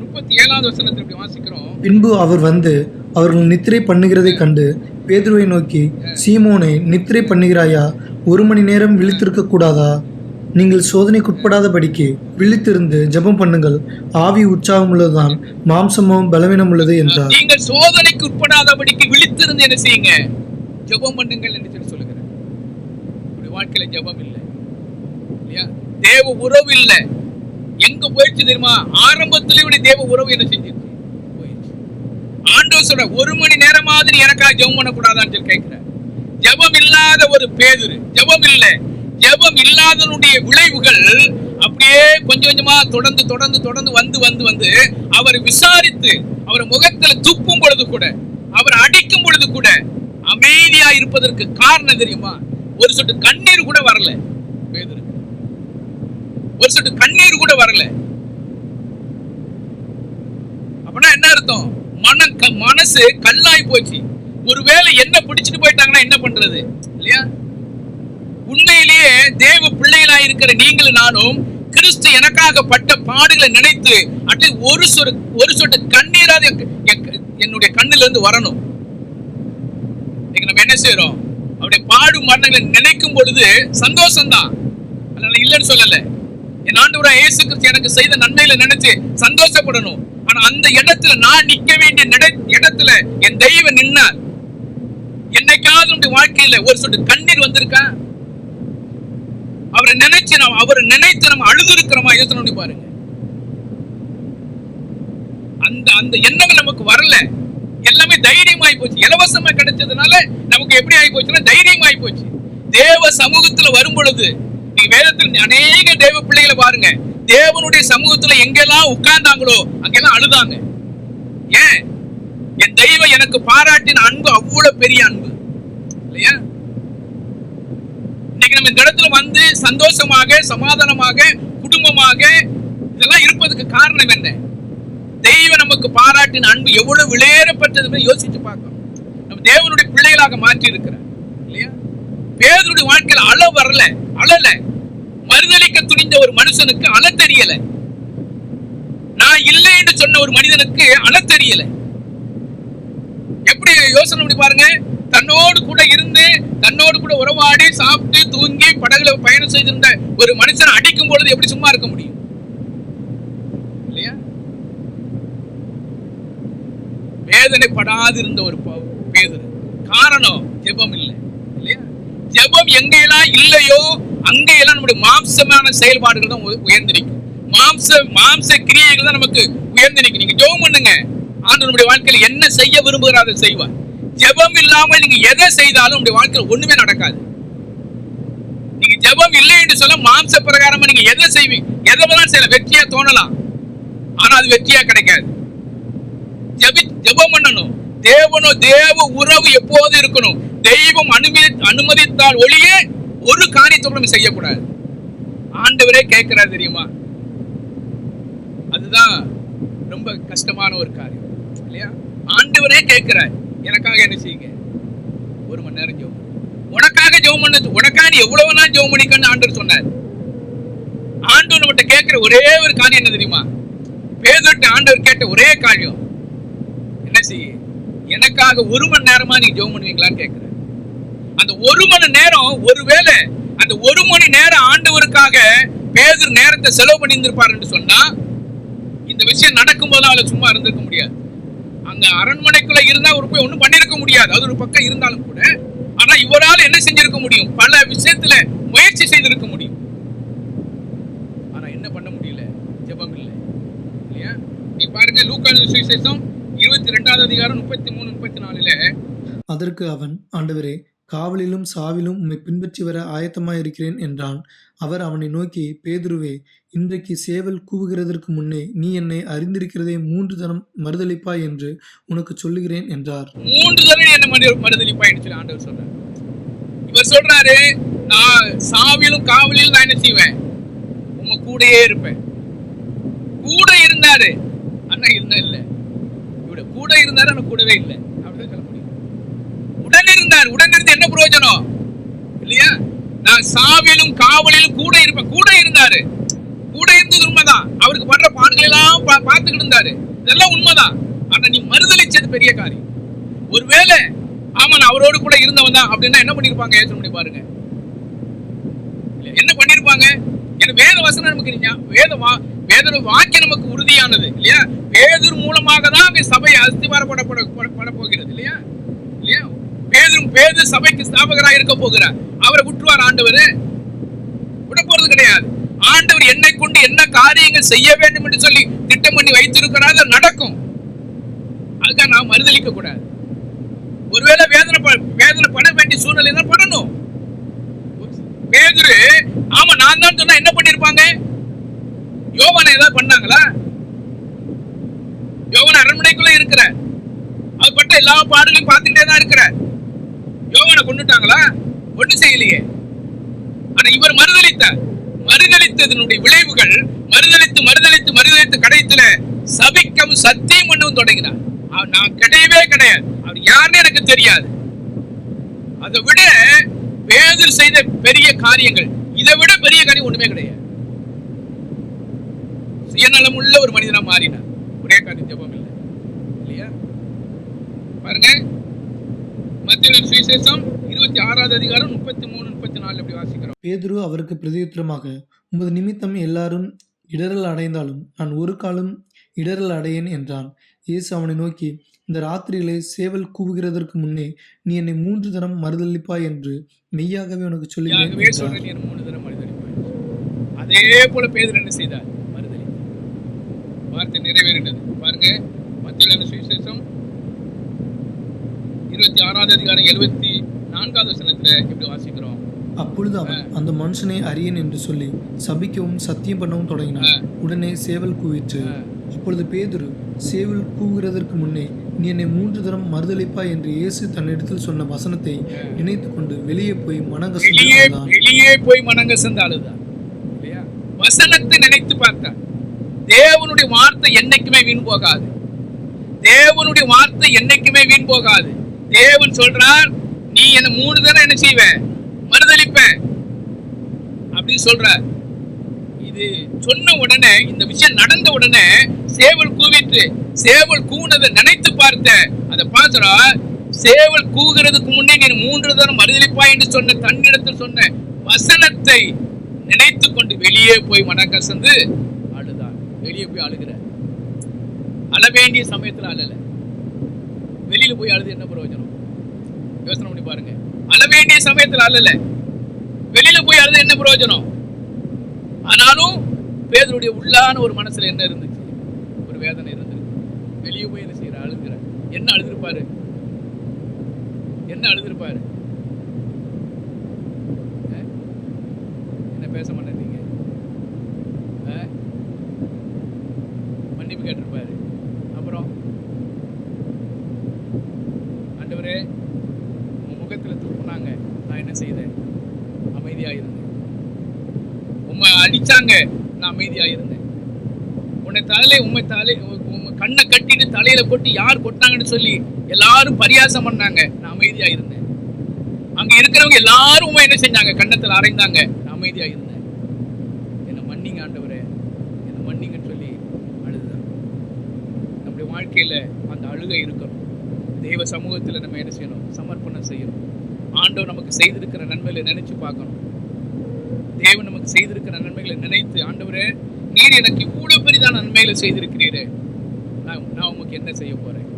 37வது வசனத்தில் இப்படி வாசிக்கிறோம். பின்பு அவர் வந்து அவர்கள் நித்திரை பண்ணுகிறதை கண்டு பேதுருவை நோக்கி, சீமோனே, நித்திரை பண்ணுகிறாயா? 1 மணி நேரம் விழித்திருக்க கூடாதா? நீங்கள் சோதனைக்குட்படாதபடிக்கு விழித்திருந்து ஜெபம் பண்ணுங்கள். ஆவி உற்சாகம் உள்ளதுதான், மாம்சமோ பலவீனம் உள்ளது என்றார். நீங்கள் சோதனைக்கு உட்படாதபடிக்கு விழித்திருந்து என்ன செய்யுங்க? ஜெபம் பண்ணுங்கள் என்று சொல்லி சொல்லுகிறேன். வாழ்க்கையில ஜெபம் இல்லை இல்லையா? தேவ உறவு இல்லை. எங்க போயிடுச்சு தெரியுமா? ஆரம்பத்திலே தேவ உறவு என்ன செஞ்சிருச்சு? போயிடுச்சு. ஆண்டவர் சொல்ற 1 மணி நேரமாவது நீ எனக்காக ஜெபம் பண்ணக்கூடாதான்னு சொல்லி கேட்கிற. ஜெபம் இல்லாத ஒரு பேதுரு, ஜெபம் இல்லை. ஜெபம் இல்லாதனுடைய விளைவுகள் அப்படியே கொஞ்சம் கொஞ்சமா தொடர்ந்து வந்து அவரை விசாரித்து அவர் முகத்துல துப்பும் பொழுது கூட, அவர் அடிக்கும் பொழுது கூட அமைதியா இருப்பதற்கு காரணம் தெரியுமா? ஒரு சொட்டு கண்ணீர் கூட வரல பேதுரு, ஒரு சொட்டு கண்ணீர் கூட வரல. அப்படின்னா என்ன அர்த்தம்? மனசு கல்லாய் போச்சு. ஒருவேளை என்ன பிடிச்சிட்டு போயிட்டாங்கன்னா என்ன பண்றது இல்லையா? உண்மையிலேயே தேவ பிள்ளைகளா இருக்கிற நீங்களும் நானும் கிறிஸ்து எனக்காக பட்ட பாடுகளை நினைத்து அட்லீஸ்ட் ஒரு சொட்டு கண்ணீராது என்னுடைய கண்ணில இருந்து வரணும். நம்ம என்ன செய்யறோம்? அவருடைய பாடு மரணங்களை நினைக்கும் பொழுது சந்தோஷம்தான், அதனால இல்லைன்னு சொல்லல. என் ஆண்டவராகிய இயேசு கிறிஸ்து எனக்கு செய்த நன்மையில நினைச்சு சந்தோஷப்படணும். ஆனா அந்த இடத்துல நான் நிக்க வேண்டிய இடத்துல என் தெய்வம் நின்னார். என்னைக்காவது நம்முடைய வாழ்க்கையில ஒரு சொட்டு கண்ணீர் வந்திருக்கா? அவரை நினைச்சு நம்ம அழுது இருக்கிறோமா? யோசனை பாருங்க. அந்த எண்ணங்கள் நமக்கு வரல. எல்லாமே தைரியமாயி போச்சு. இலவசமா கிடைச்சதுனால நமக்கு எப்படி ஆகி போச்சுன்னா தைரியமாயி போச்சு. தேவ சமூகத்துல வரும் பொழுது நீங்க வேதத்தில் அநேக தேவ பிள்ளைகளை பாருங்க, தேவனுடைய சமூகத்துல எங்கெல்லாம் உட்கார்ந்தாங்களோ அங்கெல்லாம் அழுதாங்க. ஏன்? என் தெய்வம் எனக்கு பாராட்டின அன்பு அவ்வளவு பெரிய அன்பு இல்லையா? இன்னைக்கு நம்ம இந்த இடத்துல வந்து சந்தோஷமாக, சமாதானமாக, குடும்பமாக இதெல்லாம் இருப்பதுக்கு காரணம் என்ன? தெய்வம் நமக்கு பாராட்டின அன்பு எவ்வளவு விலையேறப்பட்டது யோசிச்சு பார்க்கணும். நம்ம தேவனுடைய பிள்ளைகளாக மாற்றி இருக்கிறார் இல்லையா? பேதுருடைய வாழ்க்கையில அழல. மறுதலிக்க துணிந்த ஒரு மனுஷனுக்கு அழ தெரியல. நான் இல்லை என்று சொன்ன ஒரு மனிதனுக்கு அழ தெரியல. எப்படி யோசனை பண்ணி பாருங்க. தன்னோடு கூட இருந்து, தன்னோடு கூட உறவாடி, சாப்பிட்டு, தூங்கி, படகுல பயணம் செய்திருந்த ஒரு மனுஷனை அடிக்கும் பொழுது எப்படி சும்மா இருக்க முடியும் இல்லையா? வேதனைப்படாது இருந்த ஒரு பேதுரு. காரணம் ஜெபம் இல்லை இல்லையா? ஜெபம் எங்கெல்லாம் இல்லையோ அங்கெல்லாம் நம்முடைய மாம்சமான செயல்பாடுகள் தான் உயர்ந்திருக்கும். மாம்ச கிரியைகள் தான் நமக்கு உயர்ந்திருக்கும். நீங்க ஜெபம் பண்ணுங்க, ஆண்டவர் நம்முடைய வாழ்க்கையில என்ன செய்ய விரும்புகிறார் அதை செய்வார். ஜெபம் இல்லாமல் நீங்க எதை செய்தாலும் உங்களுடைய வாழ்க்கையில் ஒண்ணுமே நடக்காது. நீங்க ஜெபம் இல்லை என்று சொல்ல மாம்ச பிரகாரமா நீங்க எதை செய்வீங்க, எதெல்லாம் செய்யலாம், வெற்றியா தோணலாம், ஆனா அது வெற்றியா கிடைக்காது. ஜெபம் பண்ணணும். தேவ உறவு எப்போது இருக்கணும். தெய்வம் அனுமதித்தால் ஒழிய ஒரு காரியத்தை நம்ம செய்யக்கூடாது. ஆண்டவரே கேட்கிறார் தெரியுமா? அதுதான் ரொம்ப கஷ்டமான ஒரு காரியம் இல்லையா? ஆண்டவரே கேட்கிறார், எனக்காக என்ன செய்யுங்க? 1 மணி நேரம் ஜெபம். உனக்காக ஜெபம் பண்ணது, உனக்காக எவ்வளவு நாள் ஜெபம் பண்ணிக்கன்னு ஆண்டவர் சொன்னார். ஆண்டவர் ஆண்டவர்கிட்ட கேட்கிற ஒரே ஒரு காரியம் என்ன தெரியுமா? பேதுருட்ட ஆண்டவர் கேட்ட ஒரே காரியம் என்ன செய்ய, எனக்காக 1 மணி நேரமா நீ ஜெபம் பண்ணுவீங்களான்னு கேட்கிற. அந்த 1 மணி நேரம், ஒருவேளை அந்த 1 மணி நேரம் ஆண்டவருக்காக பேதுரு நேரத்தை செலவு பண்ணி இருந்திருப்பாருன்னு சொன்னா இந்த விஷயம் நடக்கும் போது அவளை சும்மா இருந்திருக்க முடியாது. அங்க அரண்மனைக்குள்ள இருந்தா ஒரு போய் ஒண்ணும் பண்ணிருக்க முடியாது, அது ஒரு பக்கம் இருந்தாலும் கூட. ஆனா இவரால் என்ன செஞ்சிருக்க முடியும்? பல விஷயத்துல முயற்சி செய்திருக்க முடியும். ஆனா என்ன பண்ண முடியல? ஜெபம் இல்லை இல்லையா? நீ பாருங்க, லூக்கா சுவிசேஷம் 22வது அதிகாரம் 33 34. அதற்கு அவன், ஆண்டவரே, காவலிலும் சாவிலும் உம்மை பின்பற்றி வர ஆயத்தமாயிருக்கிறேன் என்றான். அவர் அவனை நோக்கி, பேதுருவே, இன்றைக்கு சேவல் கூவுகிறதற்கு முன்னே நீ என்னை அறிந்திருக்கிறதை 3 தரம் மறுதலிப்பாய் என்று உனக்கு சொல்லுகிறேன் என்றார். 3 தரம் என்ன மறுதலிப்பாய் சொல்லி ஆண்டவர் சொல்றார். இவர் சொல்றாரு, நான் சாவிலும் காவலிலும் நான் என்ன செய்வேன்? உங்க கூடயே இருப்பேன். கூட இருந்தாரு, அண்ணா இருந்தா இல்ல. இவட கூட இருந்தாரு, ஆனா கூடவே இல்லை. அப்படிதான் சொல்ல முடியும். உடன் இருந்தார். உடன் இருந்து என்ன பிரயோஜனம் இல்லையா? நான் சாவிலும் காவலிலும் கூட இருப்பேன். கூட இருந்தாரு, கூட இருந்தது உண்மைதான். அவருக்கு பண்ற பாடுகள் எல்லாம் பார்த்துக்கிட்டு இருந்தாரு, இதெல்லாம் உண்மைதான். ஆனா நீ மறுதலிச்சது பெரிய காரியம். ஒருவேளை ஆமா நான் அவரோடு கூட இருந்தவன் தான் அப்படின்னா என்ன பண்ணிருப்பாங்க? யோசனை பண்ணி பாருங்க. என்ன பண்ணிருப்பாங்க? ஏன்னா வேத வசனம் நமக்கு வேத வாக்கியம் நமக்கு உறுதியானது இல்லையா? பேதுரு மூலமாக தான் சபை அஸ்திவாரப்பட போகிறது இல்லையா? இல்லையா? பேதுரு சபைக்கு ஸ்தாபகராக இருக்க போகிறார். அவரை விட்டுருவார் ஆண்டவர்? விட போறது கிடையாது. ஆண்டவர் என்னை கொண்டு என்ன காரியங்கள் செய்ய வேண்டும் என்று சொல்லி திட்டம் பண்ணி வைத்திருக்கிறார், நடக்கும். அதுக்காக நாம் மறுதலிக்க கூடாது. ஒருவேளை வேதனை பட வேண்டிய சூழ்நிலை தான் படணும். பேதுரு ஆமா நான் தான் சொன்னா என்ன பண்ணிருப்பாங்க? யோவானை ஏதாவது பண்ணாங்களா? யோவான் அரண்மனைக்குள்ள இருக்கிற, அவர் பட்ட எல்லா பாடுகளையும் பார்த்துக்கிட்டே தான் இருக்கிற. யோவானை கொண்டுட்டாங்களா? ஒன்றும் செய்யலையே. ஆனா இவர் மறுதலித்ததனுடைய விளைவுகள், மறுதலித்து கடைசியில சபிக்கவும் சத்தியம் பண்ணவும் தொடங்கினார். நான் கிடையவே கிடையாது, அவர் யாருன்னு எனக்கு தெரியாது. அதை விட பேதுரு செய்த பெரிய காரியங்கள், இதை விட பெரிய காரியம் ஒண்ணுமே கிடையாது. சுயநலம் உள்ள ஒரு மனிதனா மாறினார். ஒரே காரியம் ஜெபம் இல்லை இல்லையா? பாருங்க, மத்தேயு சுவிசேஷம் 26வது அதிகாரம் 33 34 அப்படி வாசிக்கிறோம். பேதுரு அவருக்கு பிரதியுத்தரமாக, உமது நிமித்தம் எல்லாரும் இடறல் அடைந்தாலும் நான் ஒரு காலம் இடறல் அடையேன் என்றான். இயேசு அவனை நோக்கி, இந்த ராத்திரியிலே சேவல் கூவுகிறதற்கு முன்னே நீ என்னை 3 தரம் மறுதலிப்பாய் என்று மெய்யாகவே உனக்கு சொல்லுகிறேன். 3 தரம் மறுதலிப்பாய். அதே போல பேதுரு என்ன செய்தார்? மறுதலித்தார். வார்த்தை நிறைவேறினது. பாருங்க, மத்தேயு சுவிசேஷம் 26வது அதிகாரம் 74வது வசனத்துல எப்படி வாசிக்கிறோம்? அப்பொழுது அவன் அந்த மனுஷனை அறியேன் என்று சொல்லி சபிக்கவும் சத்தியம் பண்ணவும் தொடங்கினான். உடனே சேவல் கூவிற்று. அப்பொழுது பேதுரு, சேவல் கூவுகிறதற்கு முன்னே நீ என்னை 3 தரம் மறுதலிப்பாய் என்று இயேசு தன்னிடத்தில் சொன்ன வசனத்தை நினைத்து கொண்டு வெளியே போய் மனங்கசந்து அழுதான். வசனத்தை நினைத்து பார்த்தார். தேவனுடைய வார்த்தை என்னைக்குமே வீண் போகாது. தேவனுடைய வார்த்தை என்னைக்குமே வீண் போகாது. தேவன் சொல்றார், நீ என்ன 3 தரம் என்ன செய்வ? மறுதலிப்ப அப்படின்னு சொல்ற. இது சொன்ன உடனே, இந்த விஷயம் நடந்த உடனே சேவல் கூவிட்டு, சேவல் கூவுனதை நினைத்து பார்த்த அதை பார்க்கிறா. சேவல் கூவுகிறதுக்கு முன்னே நீ 3 தரம் மறுதலிப்பாய் என்று சொன்ன தன்னிடத்தில் சொன்ன வசனத்தை நினைத்து கொண்டு வெளியே போய் மனக்கசந்து அழுதான். வெளியே போய் அழுகிற, அழ வேண்டிய சமயத்துல அழல. வெளியில போய் அழுது என்ன பிரயோஜனம்? யோசனை பண்ணி பாருங்க. அழ வேண்டிய சமயத்துல அழல, வெளியில போய் அழுது என்ன பிரயோஜனம்? ஆனாலும் பேதுருடைய உள்ளான ஒரு மனசுல என்ன இருந்துச்சு? ஒரு வேதனை இருந்துச்சு. வெளியே போய் என்ன செய்யற? அழுகிற. என்ன அழுதுருப்பாரு? என்ன பேச மாட்டேங்க? மன்னிப்பு கேட்டிருப்பாரு. அப்புறம் ஆண்டவரே, உன் முகத்துல துப்புனாங்க, நான் என்ன செய்தேன்? அமைதியா இருந்தேன். உம்மை அடிச்சாங்க, நான் அமைதியா இருந்தேன். உம்மை கண்ணை கட்டிட்டு தலையில கொட்டி யார் கொட்டாங்கன்னு சொல்லி எல்லாரும் பரியாசம் பண்ணாங்க, நான் அமைதியா இருந்தேன். அங்க இருக்கிறவங்க எல்லாரும் உண்மை என்ன செஞ்சாங்க? கண்ணத்துல அரைந்தாங்க, நான் அமைதியா இருந்தேன். என்ன மன்னிங்க ஆண்டவரே. வாழ்க்கையில அந்த அழுகை இருக்கணும். தெய்வ சமூகத்துல நம்ம என்ன செய்யணும்? சமர்ப்பணம் செய்யணும். ஆண்டவர் நமக்கு செய்திருக்கிற நன்மைகளை நினைச்சு பார்க்கணும். தேவன் நமக்கு செய்திருக்கிற நன்மைகளை நினைத்து, ஆண்டவரே நீர் எனக்கு இவ்வளவு பெரிதான நன்மைகளை செய்திருக்கிறீரே, நான் உமக்கு என்ன செய்ய போறேன்?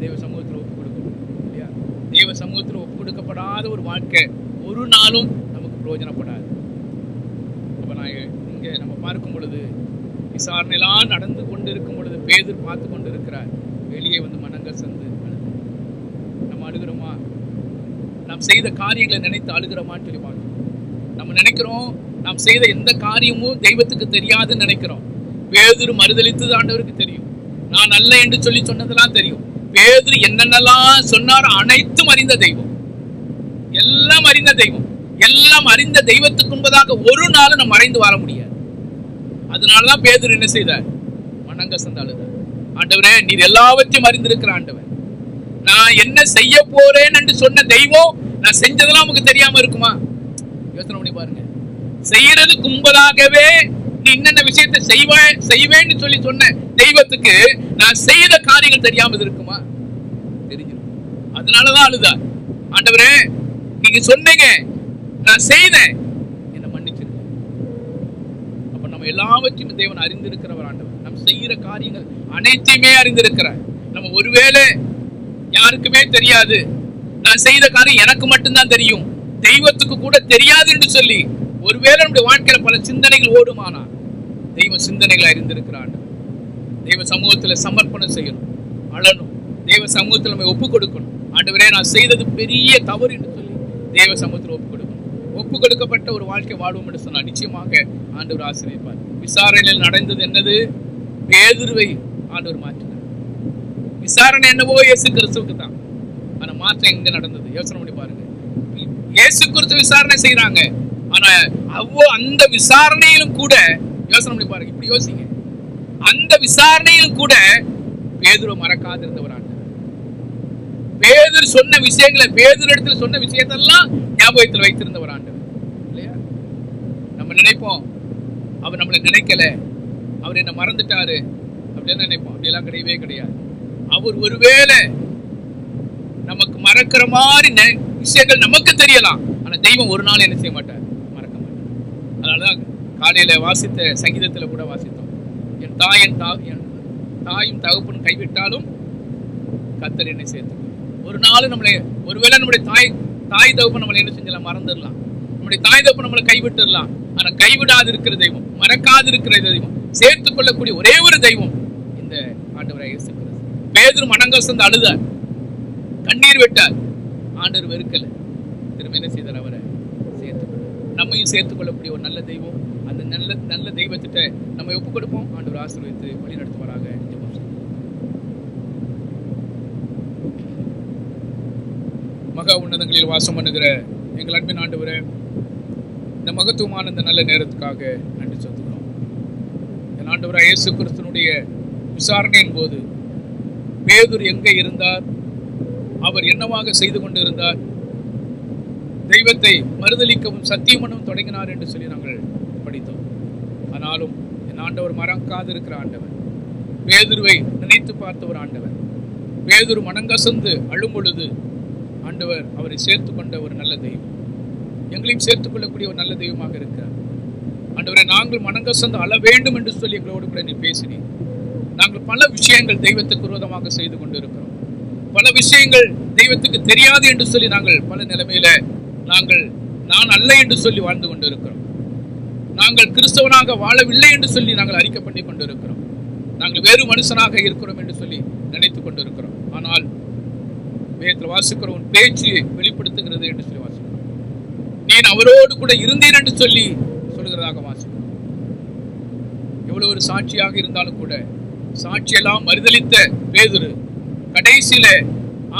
தேவ சமூகத்தில் ஒப்பு கொடுக்கணும் இல்லையா? தேவ சமூகத்தில் ஒப்பு கொடுக்கப்படாத ஒரு வாழ்க்கை ஒரு நாளும் நமக்கு பிரயோஜனப்படாது. அப்ப நான் இங்க நம்ம பார்க்கும் பொழுது, விசாரணையெல்லாம் நடந்து கொண்டு இருக்கும் பொழுது பேதுரு பார்த்து கொண்டு இருக்கிறார். வெளியே வந்து மனங்கசந்து அழுது. நம்ம அழுகிறோமா? நாம் செய்த காரியங்களை நினைத்து அழுகிறோமான்னு சொல்லி பார்க்கணும். நம்ம நினைக்கிறோம் நாம் செய்த எந்த காரியமும் தெய்வத்துக்கு தெரியாதுன்னு நினைக்கிறோம். பேதுரு மறுதலித்தது ஆண்டவருக்கு தெரியும். நான் அல்ல என்று சொல்லி சொன்னதெல்லாம் தெரியும். பேதுரு என்னென்னலாம் சொன்னாரோ அனைத்தும் அறிந்த தெய்வம், எல்லாம் அறிந்த தெய்வம். எல்லாம் அறிந்த தெய்வத்துக்கு முன்பதாக ஒரு நாள் நம்ம மறைந்து வர முடியாது. அதனாலதான் பேதுரு என்ன செய்தார்? மனங்கசந்து அழுதார். ஆண்டவரே நீர் எல்லாவற்றையும் அறிந்திருக்கிற ஆண்டவர், நான் என்ன செய்ய போறேன் என்று சொன்ன தெய்வம் நான் செஞ்சதெல்லாம் உங்களுக்கு தெரியாம இருக்குமா? யோசனை பண்ணி பாருங்க. செய்யறதுக்கு முன்பதாகவே நீ என்னென்ன விஷயத்தை செய்வேன்னு சொல்லி சொன்ன தெய்வத்துக்கு நான் செய்த காரியங்கள் தெரியாம இருக்குமா? தெரிஞ்சிருக்கும். அதனாலதான் அழுதார். ஆண்டவரே நீங்க சொன்னீங்க, நான் செய்தேன், என்ன மன்னிச்சிருக்க. அப்ப நம்ம எல்லாவற்றையும் தேவன் அறிந்திருக்கிறவர் ஆண்டவர். நம்ம செய்யற காரியங்கள் அனைத்தையுமே அறிந்திருக்கிறார். நம்ம ஒருவேளை யாருக்குமே தெரியாது, நான் செய்த காரியம் எனக்கு மட்டும்தான் தெரியும், தெய்வத்துக்கு கூட தெரியாது என்று சொல்லி ஒருவேளை நம்முடைய வாழ்க்கையில பல சிந்தனைகள் ஓடுமானா, தெய்வ சிந்தனைகளை அறிந்திருக்கிறான். தெய்வ சமூகத்துல சமர்ப்பணம் செய்யணும், அழணும். தெய்வ சமூகத்துல நம்ம ஒப்பு கொடுக்கணும். ஆண்டவரே நான் செய்தது பெரிய தவறு என்று சொல்லி தெய்வ சமூகத்தில் ஒப்பு கொடுக்கணும். ஒப்பு கொடுக்கப்பட்ட ஒரு வாழ்க்கை வாழ்வோம் என்று சொன்னால் நிச்சயமாக ஆண்டவர் ஆசீர்வதிப்பார். விசாரணையில் நடந்தது என்னது? பேதுருவை ஆண்டவர் மாற்றினார். விசாரணை என்னவோ இயேசு கிறிஸ்துவுக்கு தான், ஆனா மாற்றம் எங்க நடந்தது? யோசனை பண்ணி பாருங்க. இயேசு கிறிஸ்து விசாரணை செய்யறாங்க, ஆனா அந்த விசாரணையிலும் கூட யோசனை பண்ணி பாருங்க. இப்படி யோசிங்க, அந்த விசாரணையிலும் கூட பேதுரு மறக்காதிருந்தவர் ஆண்டவர். பேதுரு சொன்ன விஷயங்களை, பேதுரு இடத்துல சொன்ன விஷயத்தெல்லாம் ஞாபகத்தில் வைத்திருந்தவர் ஆண்டவர் இல்லையா? நம்ம நினைப்போம் அவர் நம்மளை நினைக்கல, அவர் என்ன மறந்துட்டாரு அப்படின்னு நினைப்போம். அப்படியெல்லாம் கிடையவே கிடையாது. அவர் ஒருவேளை நமக்கு மறக்கிற மாதிரி விஷயங்கள் நமக்கு தெரியலாம், ஆனா தெய்வம் ஒரு நாள் என்ன செய்ய மாட்டார்? மறக்க மாட்டார். அதனாலதான் காலையில வாசித்த சங்கீதத்துல கூட வாசித்தோம், என் தாயும் தகப்பனும் கைவிட்டாலும் கர்த்தர் என்னை சேர்த்து. ஒரு நாள் நம்மளை ஒருவேளை நம்முடைய தாய் தகப்பன் நம்மளை என்ன செஞ்சலாம்? மறந்துடலாம். நம்முடைய தாய் தகப்பன் நம்மளை கைவிட்டுடலாம். ஆனா கைவிடாது இருக்கிற தெய்வம், மறக்காது இருக்கிற தெய்வம், சேர்த்துக் கொள்ளக்கூடிய ஒரே ஒரு தெய்வம் இந்த ஆண்டவராகிய இயேசு கிறிஸ்து. பேதுரு மனங்கசந்து அழுதார், கண்ணீர் விட்டார். ஆண்டவர் வெறுக்கல, திரும்ப என்ன செய்தார்? அவரை சேர்த்துக்கொள்ள, நம்மையும் சேர்த்துக் கொள்ளக்கூடிய ஒரு நல்ல தெய்வம். அந்த நல்ல தெய்வத்திட்ட நம்ம ஒப்புக் கொடுப்போம். ஆண்டவர் ஆசீர்வதித்து வழி நடத்துவாராக. மகா உன்னதங்களில் வாசம் பண்ணுகிற எங்கள் அன்பின் ஆண்டவரே, இந்த மகத்துவமான இந்த நல்ல நேரத்துக்காக நன்றி சொல்லுகிறோம். என் ஆண்டவராகிய இயேசு கிறிஸ்துவினுடைய விசாரணையின் போது பேதுரு எங்கே இருந்தார்? அவர் என்னவாக செய்து கொண்டு இருந்தார்? தெய்வத்தை மறுதலிக்கவும் சத்தியமனும் தொடங்கினார் என்று சொல்லி நாங்கள் படித்தோம். ஆனாலும் என் ஆண்டவர் மறக்காது இருக்கிற ஆண்டவர், பேதுருவை நினைத்து பார்த்த ஒரு ஆண்டவர். பேதுரு மனங்கசந்து அழும் பொழுது ஆண்டவர் அவரை சேர்த்து கொண்ட ஒரு நல்ல தெய்வம், எங்களையும் சேர்த்துக் கொள்ளக்கூடிய ஒரு நல்ல தெய்வமாக இருக்கிறார். ஆண்டவரை நாங்கள் மனங்கசந்து அழ வேண்டும் என்று சொல்லி எங்களோடு கூட நீ பேசினீர். நாங்கள் பல விஷயங்கள் தெய்வத்துக்கு விரோதமாக செய்து கொண்டு இருக்கிறோம். பல விஷயங்கள் தெய்வத்துக்கு தெரியாது என்று சொல்லி நாங்கள் பல நிலைமையில நான் அல்ல என்று சொல்லி வாழ்ந்து கொண்டு இருக்கிறோம். நாங்கள் கிறிஸ்தவனாக வாழவில்லை என்று சொல்லி நாங்கள் அறிக்கை பண்ணி கொண்டு இருக்கிறோம். நாங்கள் வேறு மனுஷனாக இருக்கிறோம் என்று சொல்லி நினைத்துக் கொண்டு இருக்கிறோம். ஆனால் வேதத்தில் வாசிக்கிறோம், உன் பேச்சு வெளிப்படுத்துகிறது என்று சொல்லி வாசிக்கிறோம். நீ அவரோடு கூட இருந்தீர் என்று சொல்லி சொல்கிறதாக வாசிக்கிறோம். எவ்வளவு ஒரு சாட்சியாக இருந்தாலும் கூட சாட்சியெல்லாம் மறுதலித்த பேதுரு கடைசியில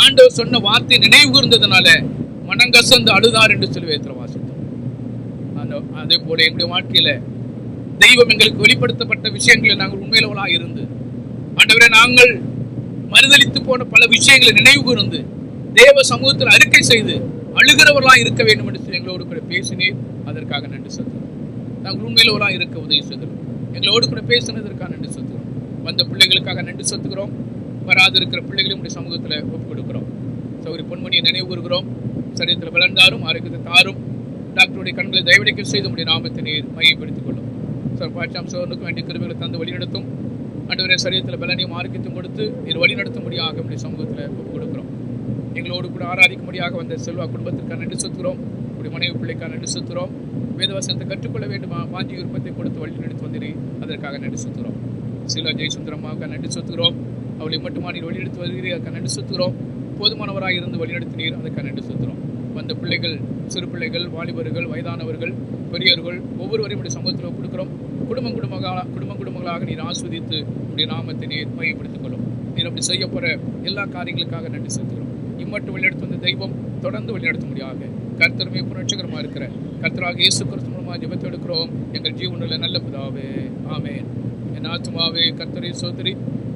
ஆண்டவர் சொன்ன வார்த்தை நினைவு கூர்ந்ததுனால மனங்கசந்து அழுதார் என்று சொல்லி வேதத்தில் வாசித்தோம். அதே போல எங்களுடைய வாழ்க்கையில தெய்வம் எங்களுக்கு வெளிப்படுத்தப்பட்ட விஷயங்களை நாங்கள் உண்மையிலவளாக இருந்து, ஆண்டவரே நாங்கள் மறுதலித்து போன பல விஷயங்களை நினைவு கூர்ந்து தேவ சமூகத்தில் அறிக்கை செய்து அழுகிறவர்களாக இருக்க வேண்டும் என்று சொல்லி எங்களோடு கூட பேசினேன். அதற்காக நன்றி சொல்கிறோம். நாங்கள் உண்மையிலவளாக இருக்க உதவி செய்கிறோம். எங்களோடு கூட பேசினதற்காக நன்றி சொல்கிறோம். வந்த பிள்ளைகளுக்காக நன்றி செலுத்துகிறோம். வராது இருக்கிற பிள்ளைகளையும் உடைய சமூகத்தில் ஒப்புக் கொடுக்கிறோம். சௌரி பொன்மணியை நினைவு கூறுகிறோம். சரீரத்தில் வளர்ந்தாரும் ஆரோக்கியத்தை தாரும். டாக்டருடைய கண்களை தயவடைக்க செய்து உடைய நாமத்தை நீர் மையப்படுத்திக் கொள்ளும். சார் பாட்சாம் சோதனுக்கு வேண்டிய கிருபைகளை தந்து வழிநடத்தும். ஆண்டவரே சரீரத்தில் பலனையும் ஆரோக்கியத்தையும் கொடுத்து நீர் வழிநடத்தும்படியாக உடைய சமூகத்தில் ஒப்புக் கொடுக்கிறோம். எங்களோடு கூட ஆராதிக்கும்படியாக வந்த செல்வா குடும்பத்திற்காக நன்றி செலுத்துகிறோம். உடைய மனைவி பிள்ளைக்காக நன்றி செலுத்துகிறோம். வேதவசனத்தை கற்றுக்கொள்ள வேண்டுமா வாஞ்சி விருப்பத்தை கொடுத்து வழி நடத்தி வந்தீர், அதற்காக நன்றி செலுத்துகிறோம். சிலா ஜெயசுந்தரமாக நன்றி செலுத்துகிறோம். அவளை மட்டுமா நீர் வழிநடத்தி வருகிறீர், அதற்காக நன்றி செலுத்துகிறோம். போதுமானவராக இருந்து வழிநடத்தினீர், அதற்காக நன்றி செலுத்துகிறோம். வந்த பிள்ளைகள், சிறு பிள்ளைகள், வாலிபர்கள், வயதானவர்கள், பெரியவர்கள் ஒவ்வொருவரையும் உடைய சமூகத்தில் கொடுக்கிறோம். குடும்பங்களாக நீர் ஆஸ்வதித்து உடைய நாமத்தை நீர் மையப்படுத்திக் கொள்ளும். நீர் அப்படி செய்யப்போற எல்லா காரியங்களுக்காக நன்றி செலுத்துகிறோம். இம்மட்டும் வழிநடத்த வந்த தெய்வம் தொடர்ந்து வழிநடத்த முடியாது. கர்த்தருமே புரட்சகரமாக இருக்கிற கர்த்தராக இயேசு கிறிஸ்து மூலமாக ஜெபத்தை எடுக்கிறோம் எங்கள் ஜீவனுள்ள நல்ல பிதாவே, ஆமென். என் ஆத்துமாவே கர்த்தரை சோதரி,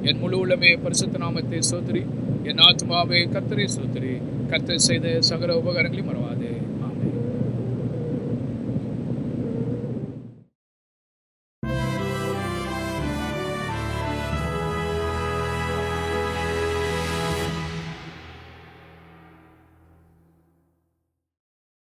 என் முழு உள்ளமே பரிசுத்த நாமத்தை சோதரி. என் ஆத்துமாவே கர்த்தரை சோதரி, கர்த்தர் செய்த சகல உபகாரங்களையும் மறவாதே.